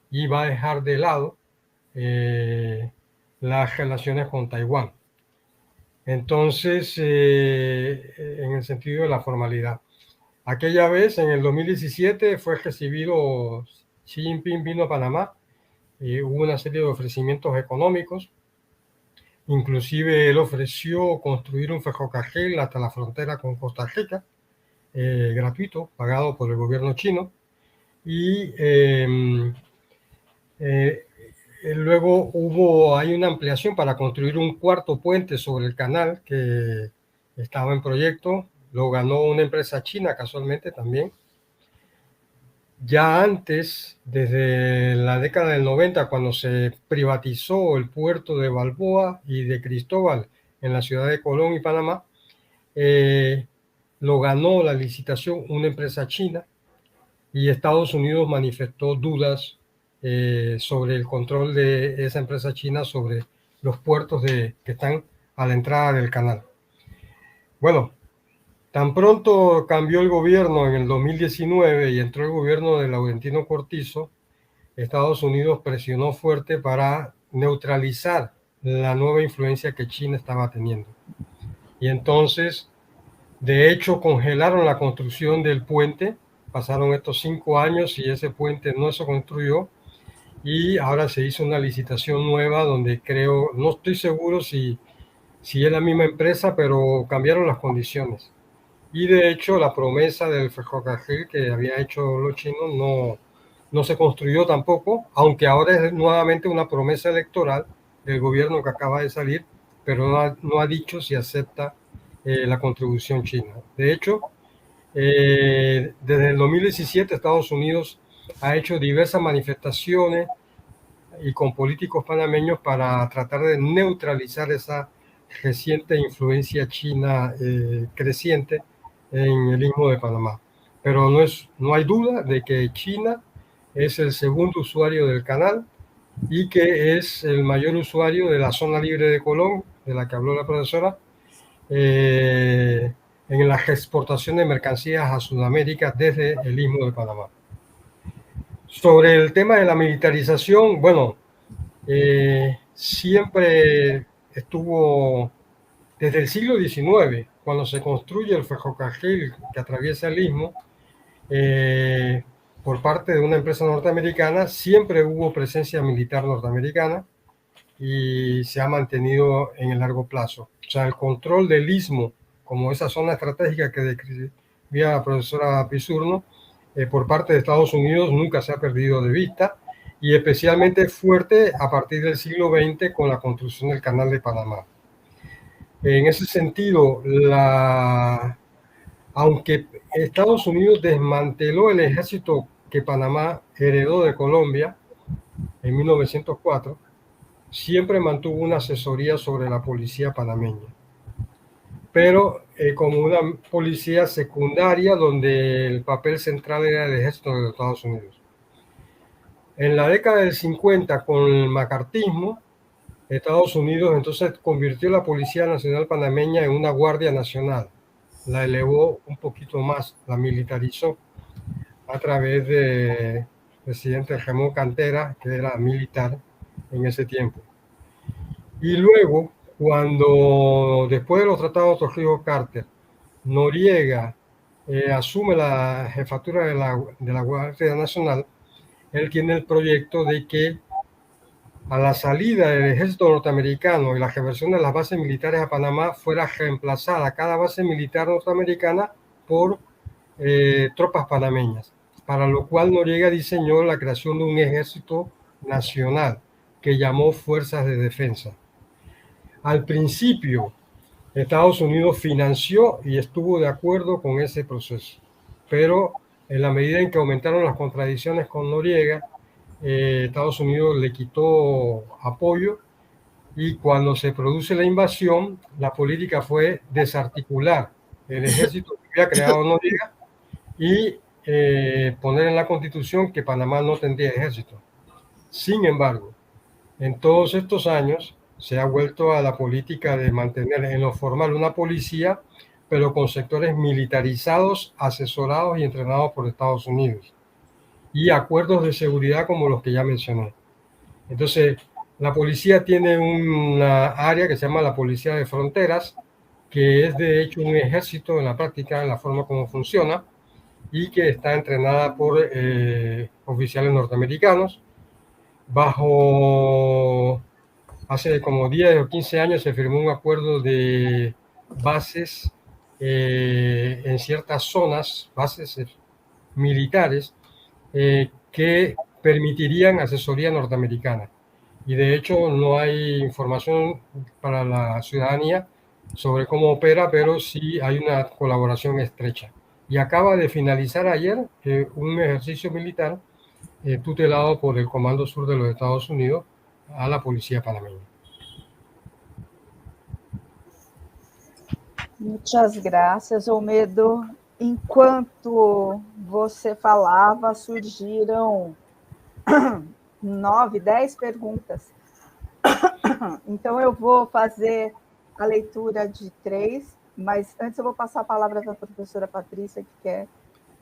S2: y va a dejar de lado las relaciones con Taiwán. Entonces, en el sentido de la formalidad. Aquella vez, en el 2017, fue recibido, Xi Jinping vino a Panamá, hubo una serie de ofrecimientos económicos, inclusive él ofreció construir un ferrocarril hasta la frontera con Costa Rica, gratuito, pagado por el gobierno chino, y luego hay una ampliación para construir un cuarto puente sobre el canal que estaba en proyecto, lo ganó una empresa china casualmente también. Ya antes, desde la década del 90, cuando se privatizó el puerto de Balboa y de Cristóbal en la ciudad de Colón y Panamá, lo ganó la licitación una empresa china y Estados Unidos manifestó dudas sobre el control de esa empresa china sobre los puertos que están a la entrada del canal. Bueno, tan pronto cambió el gobierno en el 2019 y entró el gobierno de Laurentino Cortizo, Estados Unidos presionó fuerte para neutralizar la nueva influencia que China estaba teniendo. Y entonces, de hecho, congelaron la construcción del puente. Pasaron estos 5 años y ese puente no se construyó. Y ahora se hizo una licitación nueva donde creo, no estoy seguro si es la misma empresa, pero cambiaron las condiciones. Y de hecho la promesa del ferrocarril que había hecho los chinos no se construyó tampoco, aunque ahora es nuevamente una promesa electoral del gobierno que acaba de salir, pero no ha dicho si acepta la contribución china. De hecho, desde el 2017 Estados Unidos ha hecho diversas manifestaciones y con políticos panameños para tratar de neutralizar esa reciente influencia china creciente en el Istmo de Panamá. Pero no hay duda de que China es el segundo usuario del canal y que es el mayor usuario de la zona libre de Colón, de la que habló la profesora, en la exportación de mercancías a Sudamérica desde el Istmo de Panamá. Sobre el tema de la militarización, bueno, siempre estuvo desde el siglo XIX, cuando se construye el ferrocarril que atraviesa el Istmo, por parte de una empresa norteamericana, siempre hubo presencia militar norteamericana. y se ha mantenido en el largo plazo. O sea, el control del istmo, como esa zona estratégica que describía la profesora Pisurno, por parte de Estados Unidos nunca se ha perdido de vista, y especialmente fuerte a partir del siglo XX con la construcción del Canal de Panamá. En ese sentido, aunque Estados Unidos desmanteló el ejército que Panamá heredó de Colombia en 1904, siempre mantuvo una asesoría sobre la policía panameña, pero como una policía secundaria donde el papel central era el ejército de los Estados Unidos. En la década del 50, con el macartismo, Estados Unidos entonces convirtió la Policía Nacional Panameña en una Guardia Nacional. La elevó un poquito más, la militarizó a través del presidente Ramón Cantera, que era militar en ese tiempo. Y luego, cuando después de los tratados de Trujillo-Carter, Noriega asume la jefatura de la Guardia Nacional, él tiene el proyecto de que a la salida del ejército norteamericano y la reversión de las bases militares a Panamá fuera reemplazada cada base militar norteamericana por tropas panameñas, para lo cual Noriega diseñó la creación de un ejército nacional que llamó Fuerzas de Defensa. Al principio, Estados Unidos financió y estuvo de acuerdo con ese proceso, pero en la medida en que aumentaron las contradicciones con Noriega, Estados Unidos le quitó apoyo, y cuando se produce la invasión, la política fue desarticular el ejército que había creado Noriega y poner en la Constitución que Panamá no tendría ejército. Sin embargo, en todos estos años se ha vuelto a la política de mantener en lo formal una policía, pero con sectores militarizados, asesorados y entrenados por Estados Unidos, y acuerdos de seguridad como los que ya mencioné. Entonces, la policía tiene una área que se llama la Policía de Fronteras, que es de hecho un ejército en la práctica, en la forma como funciona, y que está entrenada por oficiales norteamericanos. Hace como 10 o 15 años se firmó un acuerdo de bases en ciertas zonas, bases militares, que permitirían asesoría norteamericana. Y de hecho no hay información para la ciudadanía sobre cómo opera, pero sí hay una colaboración estrecha. Y acaba de finalizar ayer un ejercicio militar tutelado por el Comando Sur de los Estados Unidos a la Policía Panameña.
S1: Muitas graças, Olmedo. Enquanto você falava, surgiram 9, 10 perguntas. Então, eu vou fazer a leitura de 3, mas antes eu vou passar a palavra para a professora Patrícia, que quer...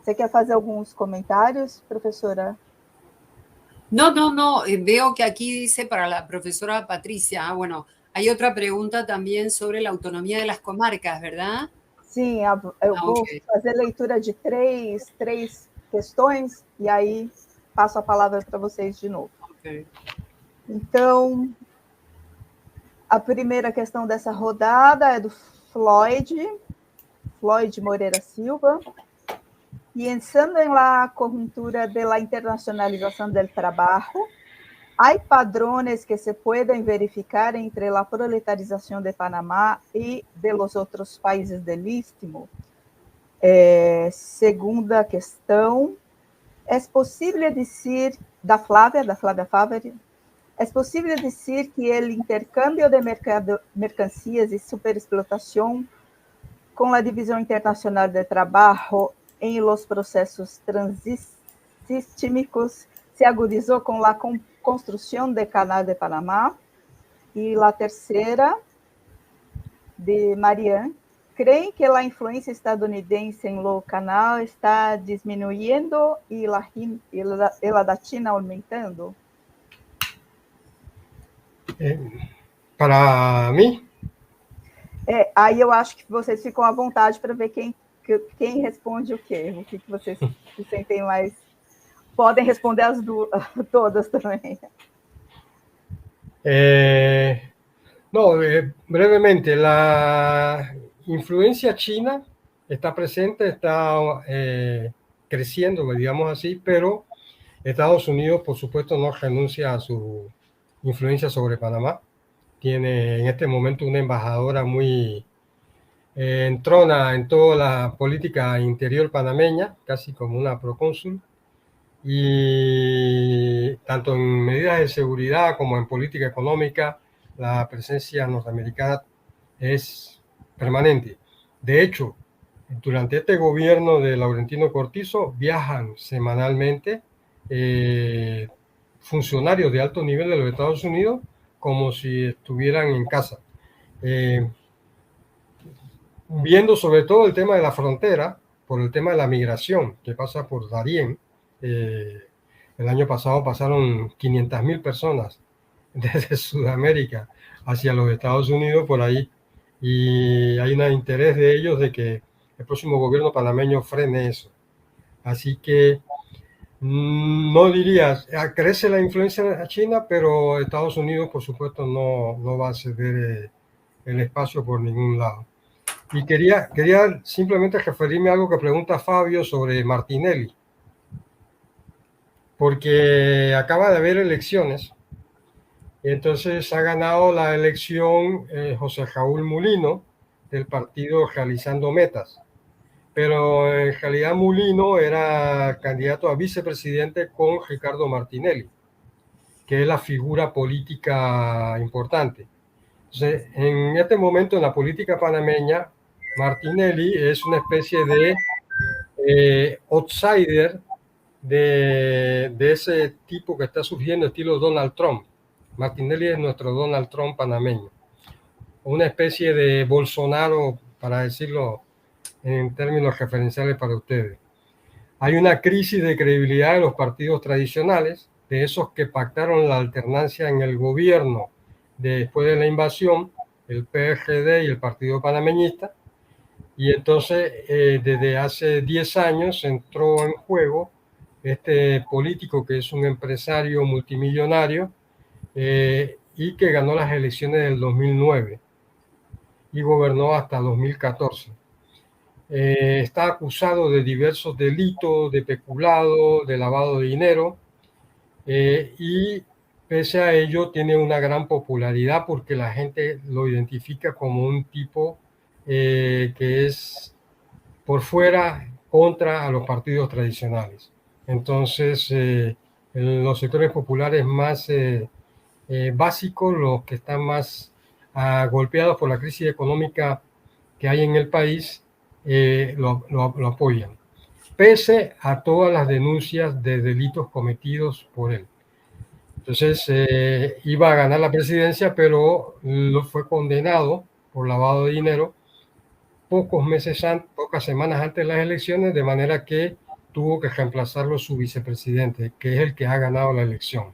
S1: Você quer fazer alguns comentários, professora?
S3: No. Veo que aquí dice para la profesora Patricia, bueno, hay otra pregunta también sobre la autonomía de las comarcas, ¿verdad?
S1: Sim, eu vou fazer leitura de três questões e aí passo a palavra para vocês de novo.
S3: Okay.
S1: Então, a primeira questão dessa rodada é do Floyd Moreira Silva. Pensando en la coyuntura de la internacionalización del trabajo, ¿hay patrones que se pueden verificar entre la proletarización de Panamá y de los otros países del Istmo? Segunda questão, ¿es posible decir, da Flávia Favre, ¿es posible decir que el intercambio de mercancías y superexplotación con la División Internacional de Trabajo en los procesos transísmicos se agudizó con la construcción del Canal de Panamá? Y la tercera, de Marianne, ¿creen que la influencia estadounidense en lo canal está disminuyendo y la da China aumentando?
S2: Para mim?
S1: Aí eu acho que vocês ficam à vontade para ver quem responde o quê. O que vocês se sentem mais... Podem responder as duas, todas também.
S2: No, brevemente, la influencia china está presente, está creciendo, digamos así, pero Estados Unidos, por supuesto, no renuncia a su influencia sobre Panamá. Tiene en este momento una embajadora muy entrona en toda la política interior panameña, casi como una procónsul, y tanto en medidas de seguridad como en política económica, la presencia norteamericana es permanente. De hecho, durante este gobierno de Laurentino Cortizo viajan semanalmente funcionarios de alto nivel de los Estados Unidos como si estuvieran en casa. Viendo sobre todo el tema de la frontera, por el tema de la migración que pasa por Darién. El año pasado pasaron 500.000 personas desde Sudamérica hacia los Estados Unidos por ahí, y hay un interés de ellos de que el próximo gobierno panameño frene eso. Así que no dirías, crece la influencia a China, pero Estados Unidos, por supuesto, no va a ceder el espacio por ningún lado. Y quería simplemente referirme a algo que pregunta Fabio sobre Martinelli, porque acaba de haber elecciones, y entonces ha ganado la elección José Raúl Mulino, del partido Realizando Metas. Pero en realidad Mulino era candidato a vicepresidente con Ricardo Martinelli, que es la figura política importante. Entonces, en este momento en la política panameña, Martinelli es una especie de outsider de ese tipo que está surgiendo, estilo Donald Trump. Martinelli es nuestro Donald Trump panameño, una especie de Bolsonaro, para decirlo en términos referenciales para ustedes. Hay una crisis de credibilidad de los partidos tradicionales, de esos que pactaron la alternancia en el gobierno después de la invasión, el PRD y el Partido Panameñista, y entonces desde hace 10 años entró en juego este político que es un empresario multimillonario y que ganó las elecciones del 2009 y gobernó hasta 2014. Está acusado de diversos delitos, de peculado, de lavado de dinero, y pese a ello tiene una gran popularidad porque la gente lo identifica como un tipo que es por fuera contra a los partidos tradicionales. Entonces, en los sectores populares más básicos, los que están más golpeados por la crisis económica que hay en el país, lo apoyan, pese a todas las denuncias de delitos cometidos por él. Entonces, iba a ganar la presidencia, pero lo fue condenado por lavado de dinero pocas semanas antes de las elecciones, de manera que tuvo que reemplazarlo su vicepresidente, que es el que ha ganado la elección.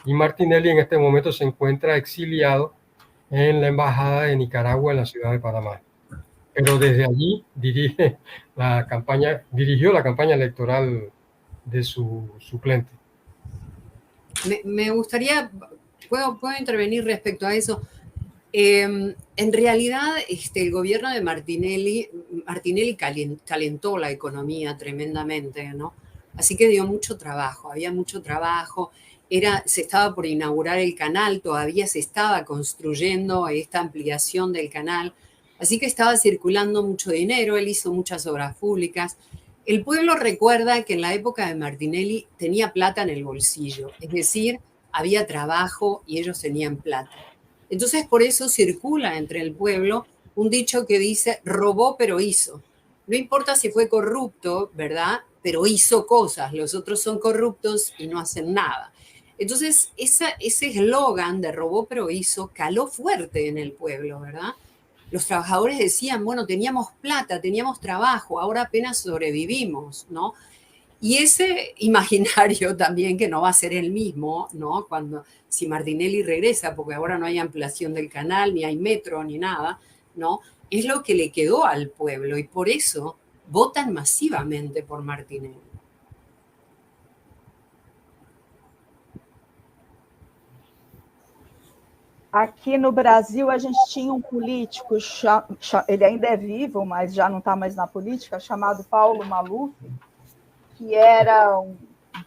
S2: Y Martinelli en este momento se encuentra exiliado en la Embajada de Nicaragua en la ciudad de Panamá. Pero desde allí dirigió la campaña electoral de su suplente.
S3: Me gustaría, puedo intervenir respecto a eso. En realidad, el gobierno de Martinelli calentó la economía tremendamente, ¿no? Así que dio mucho trabajo, había mucho trabajo. Se estaba por inaugurar el canal, todavía se estaba construyendo esta ampliación del canal. Así que estaba circulando mucho dinero, él hizo muchas obras públicas. El pueblo recuerda que en la época de Martinelli tenía plata en el bolsillo, es decir, había trabajo y ellos tenían plata. Entonces, por eso circula entre el pueblo un dicho que dice, robó pero hizo. No importa si fue corrupto, ¿verdad? Pero hizo cosas, los otros son corruptos y no hacen nada. Entonces, ese eslogan de robó pero hizo caló fuerte en el pueblo, ¿verdad? Los trabajadores decían, bueno, teníamos plata, teníamos trabajo, ahora apenas sobrevivimos, ¿no? Y ese imaginario también, que no va a ser el mismo, ¿no? Si Martinelli regresa, porque ahora no hay ampliación del canal, ni hay metro, ni nada, ¿no? Es lo que le quedó al pueblo y por eso votan masivamente por Martinelli.
S1: Aqui no Brasil, a gente tinha um político, ele ainda é vivo, mas já não está mais na política, chamado Paulo Maluf, que era um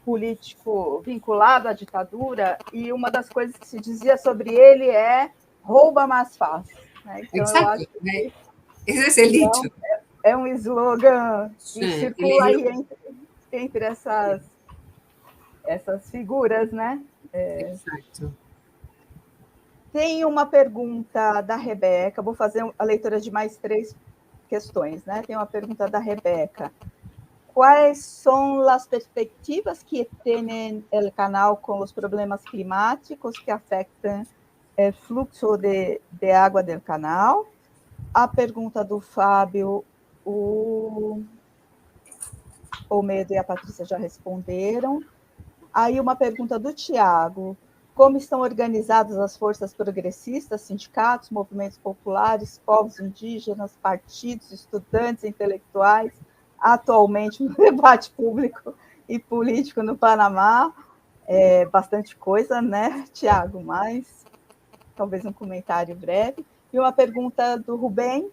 S1: político vinculado à ditadura, e uma das coisas que se dizia sobre ele é rouba mais fácil. Né? Então,
S3: Exacto,
S1: eu acho que
S3: ese es el dicho.
S1: é um slogan que
S3: Sí,
S1: circula aí entre essas figuras, né?
S3: Exacto.
S1: Tem uma pergunta da Rebeca, vou fazer a leitura de mais 3 questões, né? Tem uma pergunta da Rebeca. ¿Cuáles son las perspectivas que tiene el canal con los problemas climáticos que afectan el fluxo de agua del canal? A pergunta do Fábio, o Medo e a Patrícia já responderam. Aí uma pergunta do Tiago. Como estão organizadas as forças progressistas, sindicatos, movimentos populares, povos indígenas, partidos, estudantes, intelectuais, atualmente no debate público e político no Panamá? Bastante coisa, né, Tiago? Mas talvez um comentário breve. E uma pergunta do Rubem.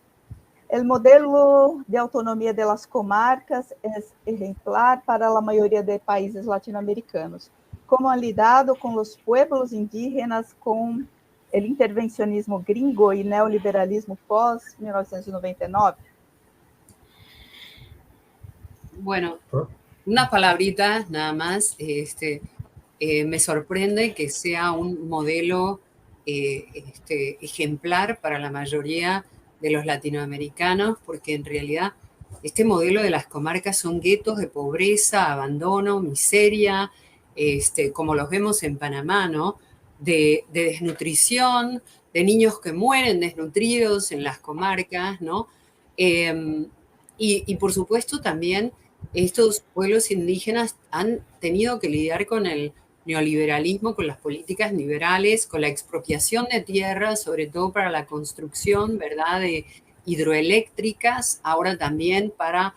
S1: El modelo de autonomía de las comarcas es ejemplar para la mayoría de países latinoamericanos. ¿Cómo han lidado con los pueblos indígenas con el intervencionismo gringo y neoliberalismo post-1999?
S3: Bueno, una palabrita nada más. Me sorprende que sea un modelo ejemplar para la mayoría de los latinoamericanos, porque en realidad este modelo de las comarcas son guetos de pobreza, abandono, miseria, como los vemos en Panamá, ¿no? De desnutrición, de niños que mueren desnutridos en las comarcas, ¿no? Y por supuesto también estos pueblos indígenas han tenido que lidiar con el neoliberalismo, con las políticas liberales, con la expropiación de tierras, sobre todo para la construcción, ¿verdad?, de hidroeléctricas, ahora también para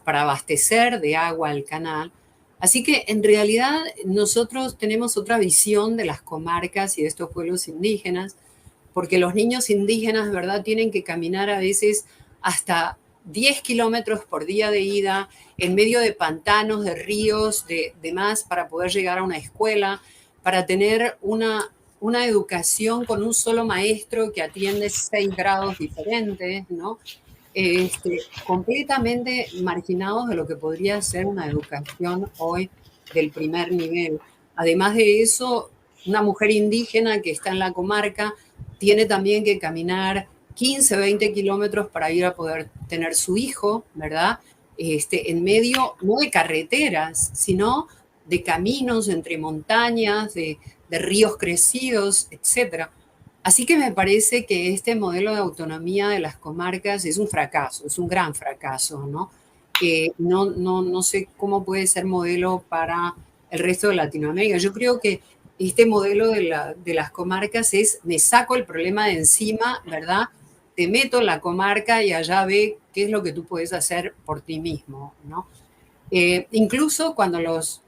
S3: abastecer de agua al canal. Así que en realidad nosotros tenemos otra visión de las comarcas y de estos pueblos indígenas, porque los niños indígenas, ¿verdad?, tienen que caminar a veces hasta 10 kilómetros por día de ida, en medio de pantanos, de ríos, de más, para poder llegar a una escuela, para tener una educación con un solo maestro que atiende 6 grados diferentes, ¿no? Completamente marginados de lo que podría ser una educación hoy del primer nivel. Además de eso, una mujer indígena que está en la comarca tiene también que caminar 15, 20 kilómetros para ir a poder tener su hijo, ¿verdad? En medio, no de carreteras, sino de caminos entre montañas, de ríos crecidos, etc. Así que me parece que este modelo de autonomía de las comarcas es un fracaso, es un gran fracaso, ¿no? No sé cómo puede ser modelo para el resto de Latinoamérica. Yo creo que este modelo de las comarcas es, me saco el problema de encima, ¿verdad?, te meto en la comarca y allá ve qué es lo que tú puedes hacer por ti mismo, ¿no? Incluso cuando los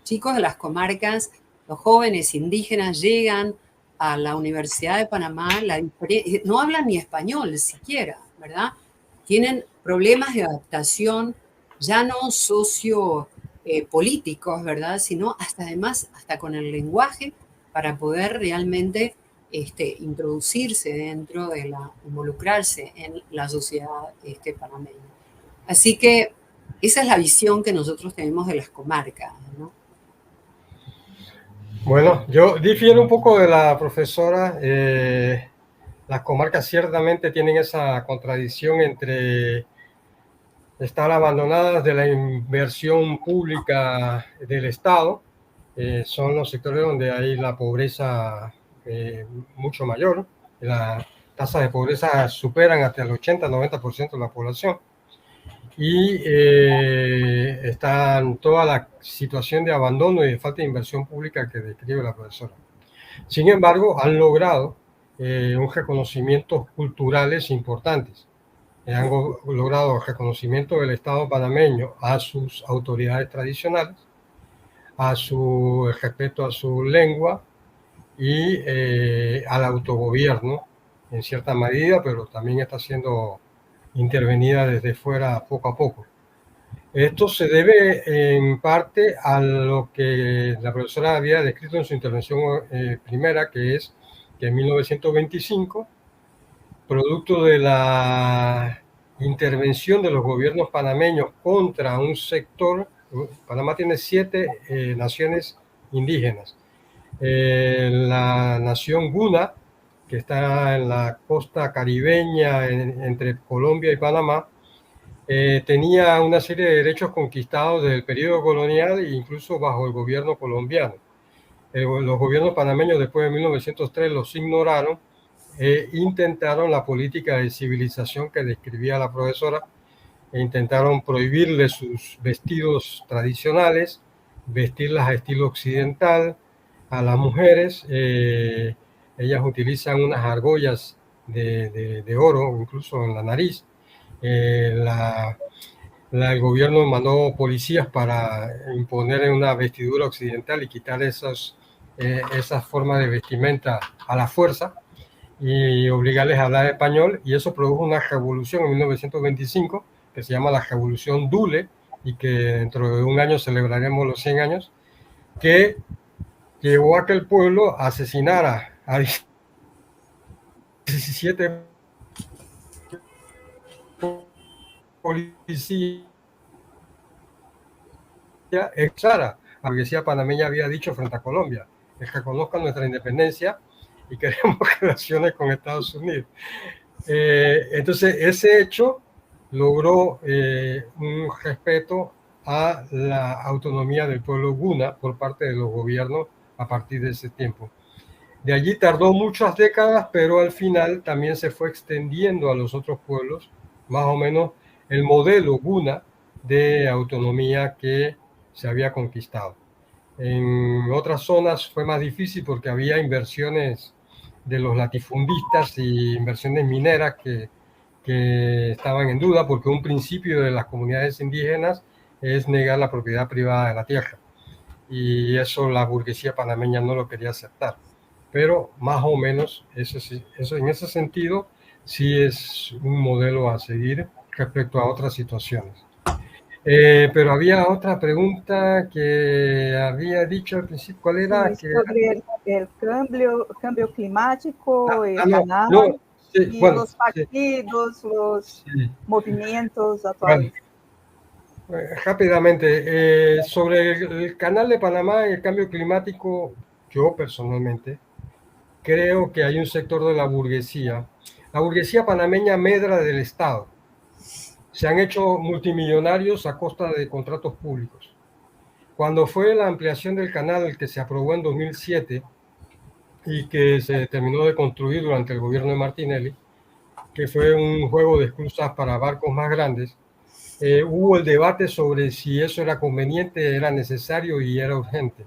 S3: chicos de las comarcas, los jóvenes indígenas llegan a la Universidad de Panamá, no hablan ni español siquiera, ¿verdad? Tienen problemas de adaptación, ya no sociopolíticos, ¿verdad?, sino además hasta con el lenguaje para poder realmente introducirse dentro de involucrarse en la sociedad panameña. Así que esa es la visión que nosotros tenemos de las comarcas, ¿no?
S2: Bueno, yo difiero un poco de la profesora. Las comarcas ciertamente tienen esa contradicción entre estar abandonadas de la inversión pública del Estado. Son los sectores donde hay la pobreza mucho mayor. Las tasas de pobreza superan hasta el 80-90% de la población. Y está toda la situación de abandono y de falta de inversión pública que describe la profesora. Sin embargo, han logrado un reconocimiento culturales importantes. Han logrado reconocimiento del Estado panameño a sus autoridades tradicionales, a su respeto a su lengua, y al autogobierno en cierta medida, pero también está siendo intervenida desde fuera poco a poco. Esto se debe en parte a lo que la profesora había descrito en su intervención primera, que es que en 1925, producto de la intervención de los gobiernos panameños contra un sector, Panamá tiene 7 naciones indígenas. La nación Guna, que está en la costa caribeña entre Colombia y Panamá, tenía una serie de derechos conquistados desde el periodo colonial e incluso bajo el gobierno colombiano. Los gobiernos panameños después de 1903 los ignoraron e intentaron la política de civilización que describía la profesora, e intentaron prohibirle sus vestidos tradicionales, vestirlas a estilo occidental. A las mujeres, ellas utilizan unas argollas de oro, incluso en la nariz. El gobierno mandó policías para imponer una vestidura occidental y quitar esas formas de vestimenta a la fuerza y obligarles a hablar español, y eso produjo una revolución en 1925 que se llama la Revolución Dule, y que dentro de un año celebraremos los 100 años, que llevó a que el pueblo asesinara a 17 policías. Exara, la burguesía panameña había dicho frente a Colombia, que reconozcan nuestra independencia y queremos relaciones con Estados Unidos. Entonces, ese hecho logró un respeto a la autonomía del pueblo Guna por parte de los gobiernos a partir de ese tiempo. De allí tardó muchas décadas, pero al final también se fue extendiendo a los otros pueblos, más o menos el modelo Guna de autonomía que se había conquistado. En otras zonas fue más difícil porque había inversiones de los latifundistas y inversiones mineras que estaban en duda, porque un principio de las comunidades indígenas es negar la propiedad privada de la tierra, y eso la burguesía panameña no lo quería aceptar. Pero más o menos eso en ese sentido sí es un modelo a seguir respecto a otras situaciones. Pero había otra pregunta que había dicho al principio, ¿cuál era?
S1: Sí, sobre el cambio climático, el canal,
S2: sí,
S1: y
S2: bueno,
S1: los partidos, los movimientos actuales.
S2: Bueno, rápidamente, sobre el canal de Panamá y el cambio climático, yo personalmente creo que hay un sector de la burguesía panameña medra del Estado. Se han hecho multimillonarios a costa de contratos públicos. Cuando fue la ampliación del canal que se aprobó en 2007 y que se terminó de construir durante el gobierno de Martinelli, que fue un juego de esclusas para barcos más grandes, hubo el debate sobre si eso era conveniente, era necesario y era urgente.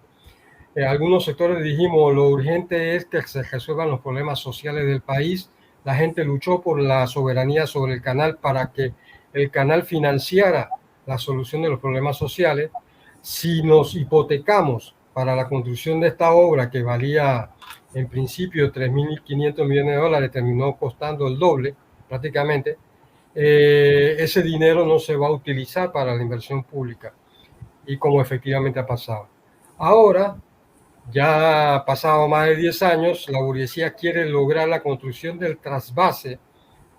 S2: Algunos sectores dijimos, lo urgente es que se resuelvan los problemas sociales del país. La gente luchó por la soberanía sobre el canal para que el canal financiara la solución de los problemas sociales. Si nos hipotecamos para la construcción de esta obra, que valía en principio 3.500 millones de dólares, terminó costando el doble prácticamente, ese dinero no se va a utilizar para la inversión pública, y como efectivamente ha pasado. Ahora, ya ha pasado más de 10 años, la burguesía quiere lograr la construcción del trasvase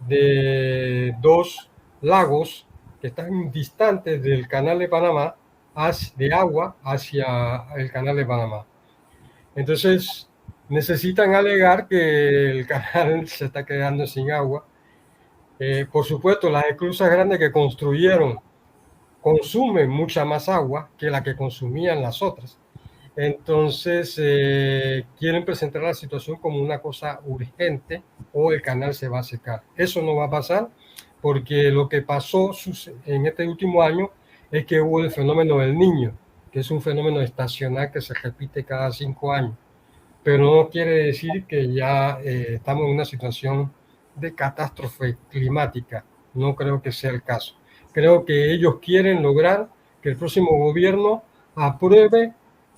S2: de 2 lagos que están distantes del canal de Panamá, de agua hacia el canal de Panamá. Entonces, necesitan alegar que el canal se está quedando sin agua. Por supuesto, las esclusas grandes que construyeron consumen mucha más agua que la que consumían las otras. Entonces, quieren presentar la situación como una cosa urgente o el canal se va a secar. Eso no va a pasar, porque lo que pasó en este último año es que hubo el fenómeno del Niño, que es un fenómeno estacional que se repite cada 5 años. Pero no quiere decir que ya estamos en una situación de catástrofe climática. No creo que sea el caso. Creo que ellos quieren lograr que el próximo gobierno apruebe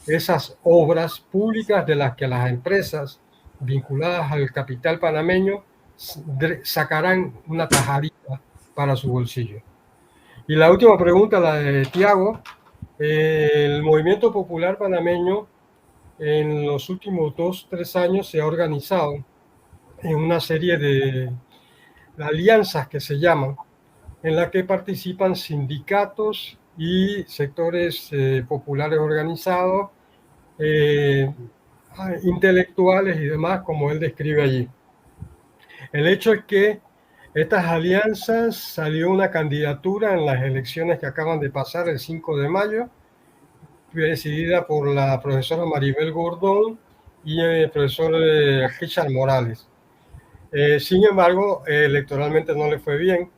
S2: esas obras públicas de las que las empresas vinculadas al capital panameño sacarán una tajadita para su bolsillo. Y la última pregunta, la de Tiago. El movimiento popular panameño en los últimos 2-3 años se ha organizado en una serie de alianzas que se llaman, en la que participan sindicatos y sectores populares organizados, intelectuales y demás, como él describe allí. El hecho es que estas alianzas salió una candidatura en las elecciones que acaban de pasar el 5 de mayo, decidida por la profesora Maribel Gordón y el profesor Richard Morales. Sin embargo, electoralmente no le fue bien.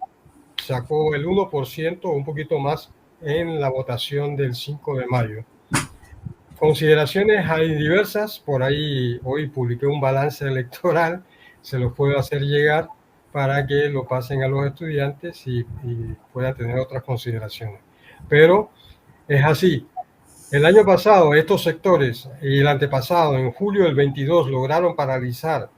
S2: Sacó el 1% o un poquito más en la votación del 5 de mayo. Consideraciones hay diversas. Por ahí hoy publiqué un balance electoral. Se los puedo hacer llegar para que lo pasen a los estudiantes y puedan tener otras consideraciones. Pero es así. El año pasado estos sectores y el antepasado, en julio del 22, lograron paralizar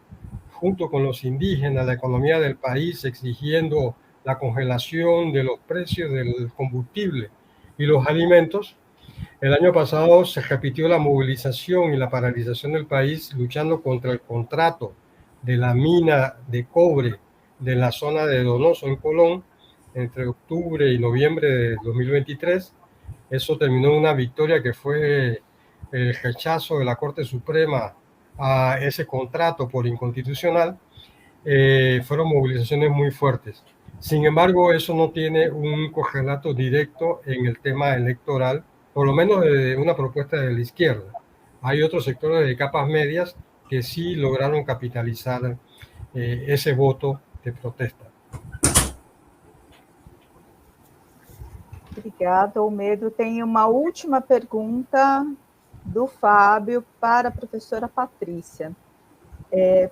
S2: junto con los indígenas la economía del país, exigiendo la congelación de los precios del combustible y los alimentos. El año pasado se repitió la movilización y la paralización del país luchando contra el contrato de la mina de cobre de la zona de Donoso en Colón entre octubre y noviembre de 2023. Eso terminó en una victoria que fue el rechazo de la Corte Suprema a ese contrato por inconstitucional. Fueron movilizaciones muy fuertes. Sin embargo, eso no tiene un correlato directo en el tema electoral, por lo menos de una propuesta de la izquierda. Hay otros sectores de capas medias que sí lograron capitalizar ese voto de protesta.
S1: Obrigada, Olmedo. Tem uma última pergunta do Fábio para a professora Patrícia.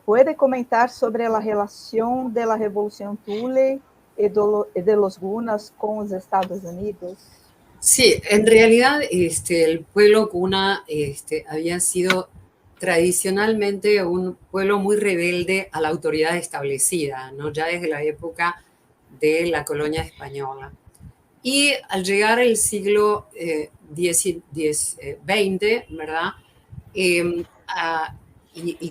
S1: ¿Puede comentar sobre la relación de la Revolución Tule y de los Gunas con los Estados Unidos?
S3: Sí, en realidad el pueblo Guna había sido tradicionalmente un pueblo muy rebelde a la autoridad establecida, ¿no? Ya desde la época de la colonia española. Y al llegar el siglo XX, ¿verdad? Y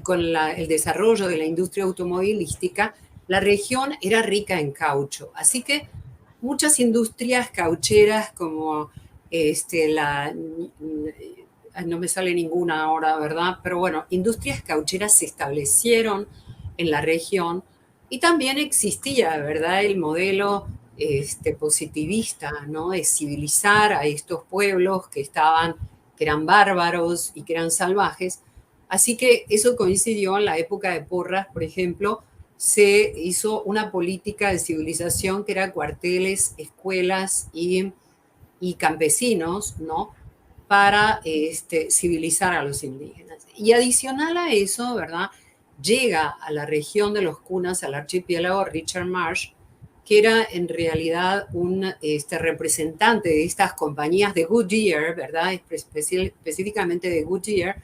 S3: con el desarrollo de la industria automovilística, la región era rica en caucho. Así que muchas industrias caucheras como no me sale ninguna ahora, ¿verdad? Pero bueno, industrias caucheras se establecieron en la región y también existía, ¿verdad?, el modelo positivista, ¿no?, de civilizar a estos pueblos que eran bárbaros y que eran salvajes. Así que eso coincidió en la época de Porras, por ejemplo. Se hizo una política de civilización que era cuarteles, escuelas y campesinos, ¿no?, para civilizar a los indígenas. Y adicional a eso, ¿verdad?, llega a la región de los Kunas, al archipiélago, Richard Marsh, que era en realidad un representante de estas compañías de Goodyear, ¿verdad?, específicamente de Goodyear.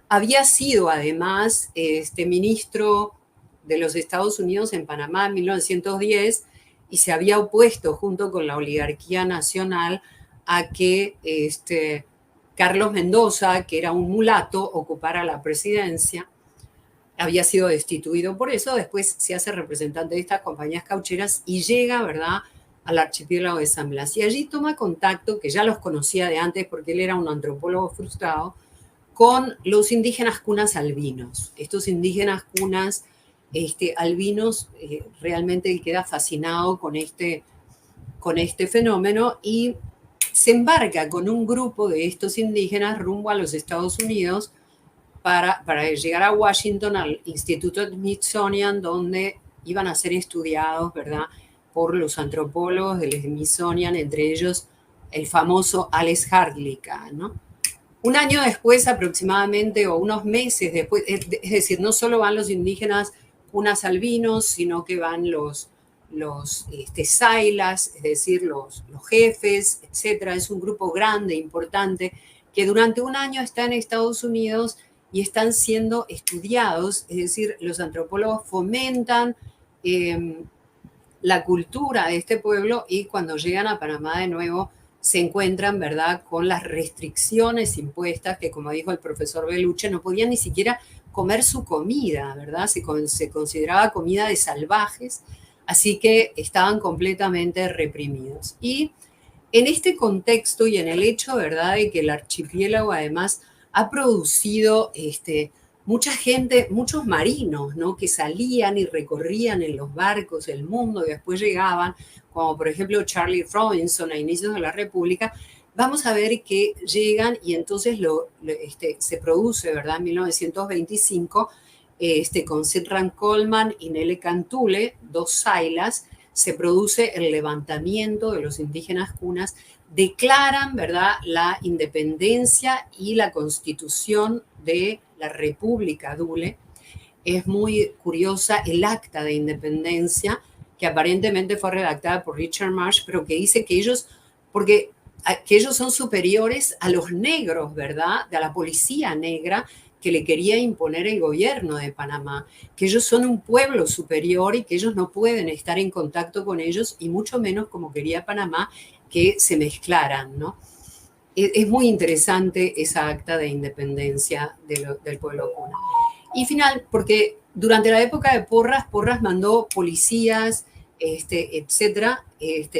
S3: Había sido además ministro de los Estados Unidos en Panamá en 1910 y se había opuesto junto con la oligarquía nacional a que Carlos Mendoza, que era un mulato, ocupara la presidencia. Había sido destituido por eso. Después se hace representante de estas compañías caucheras y llega, ¿verdad?, al archipiélago de San Blas. Y allí toma contacto, que ya los conocía de antes porque él era un antropólogo frustrado, con los indígenas Kunas albinos. Estos indígenas Kunas albinos, realmente él queda fascinado con este fenómeno y se embarca con un grupo de estos indígenas rumbo a los Estados Unidos para llegar a Washington, al Instituto Smithsonian, donde iban a ser estudiados, ¿verdad?, por los antropólogos del Smithsonian, entre ellos el famoso Alex Hardlicka, ¿no? Un año después aproximadamente, o unos meses después, es decir, no solo van los indígenas Kunas albinos, sino que van los Sailas, es decir, los jefes, etcétera. Es un grupo grande, importante, que durante un año está en Estados Unidos y están siendo estudiados, es decir, los antropólogos fomentan la cultura de este pueblo y cuando llegan a Panamá de nuevo se encuentran, ¿verdad?, con las restricciones impuestas que, como dijo el profesor Beluche, no podían ni siquiera comer su comida, ¿verdad? Se consideraba comida de salvajes, así que estaban completamente reprimidos. Y en este contexto y en el hecho, ¿verdad?, de que el archipiélago además ha producido mucha gente, muchos marinos, ¿no?, que salían y recorrían en los barcos el mundo y después llegaban, como por ejemplo Charlie Robinson a inicios de la República. Vamos a ver que llegan y entonces se produce, ¿verdad?, en 1925, con Sidran Coleman y Nele Cantule, dos sailas, se produce el levantamiento de los indígenas cunas, declaran, ¿verdad?, la independencia y la constitución de la República Dule. Es muy curiosa el acta de independencia, que aparentemente fue redactada por Richard Marsh, pero que dice que ellos, que ellos son superiores a los negros, ¿verdad?, de la policía negra que le quería imponer el gobierno de Panamá, que ellos son un pueblo superior y que ellos no pueden estar en contacto con ellos, y mucho menos, como quería Panamá, que se mezclaran, ¿no? Es muy interesante esa acta de independencia del pueblo cuna. Y final, porque durante la época de Porras mandó policías, etcétera,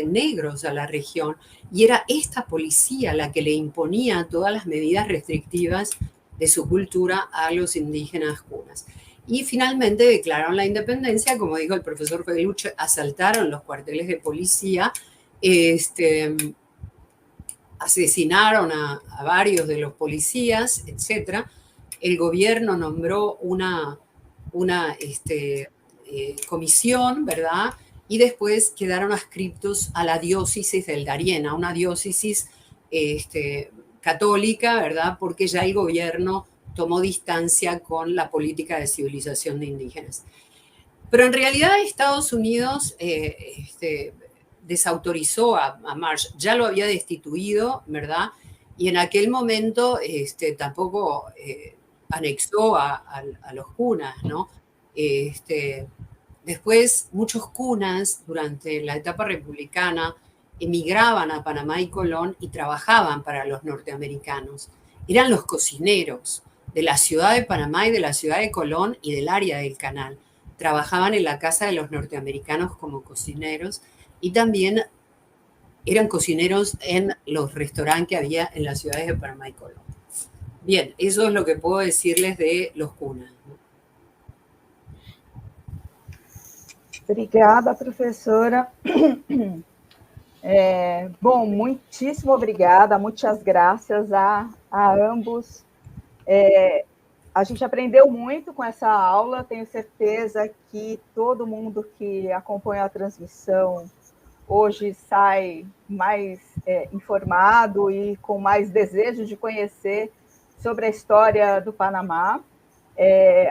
S3: negros a la región, y era esta policía la que le imponía todas las medidas restrictivas de su cultura a los indígenas cunas. Y finalmente declararon la independencia, como dijo el profesor Peluche, asaltaron los cuarteles de policía, asesinaron a varios de los policías, etc. El gobierno nombró una comisión, ¿verdad?, y después quedaron adscriptos a la diócesis del Darién, una diócesis católica, ¿verdad?, porque ya el gobierno tomó distancia con la política de civilización de indígenas. Pero en realidad Estados Unidos desautorizó a Marsh, ya lo había destituido, ¿verdad?, y en aquel momento tampoco anexó a los cunas, ¿no? Después muchos cunas durante la etapa republicana emigraban a Panamá y Colón y trabajaban para los norteamericanos. Eran los cocineros de la ciudad de Panamá y de la ciudad de Colón y del área del canal. Trabajaban en la casa de los norteamericanos como cocineros y también eran cocineros en los restaurantes que había en las ciudades de Panamá y Colón. Bien, eso es lo que puedo decirles de los cunas, ¿no?
S1: Obrigada, professora. Bom, muitíssimo obrigada, muitas graças a ambos. A gente aprendeu muito com essa aula, tenho certeza que todo mundo que acompanha a transmissão hoje sai mais informado e com mais desejo de conhecer sobre a história do Panamá.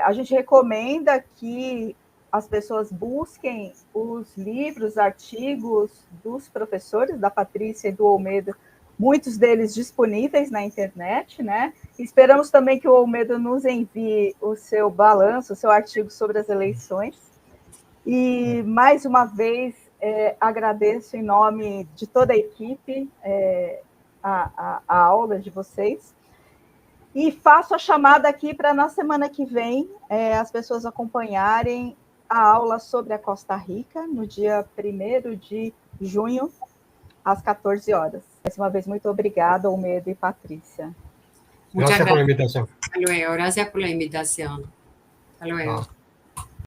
S1: A gente recomenda que as pessoas busquem os livros, artigos dos professores, da Patrícia e do Olmedo, muitos deles disponíveis na internet, né? Esperamos também que o Olmedo nos envie o seu balanço, o seu artigo sobre as eleições. E, mais uma vez, agradeço em nome de toda a equipe a aula de vocês. E faço a chamada aqui para na semana que vem as pessoas acompanharem a aula sobre a Costa Rica, no dia 1º de junho, às 14 horas. Mais uma vez, muito obrigada, Olmedo e Patrícia.
S2: Gracias por la invitación.
S3: Hasta luego, gracias por la invitación. Hasta luego.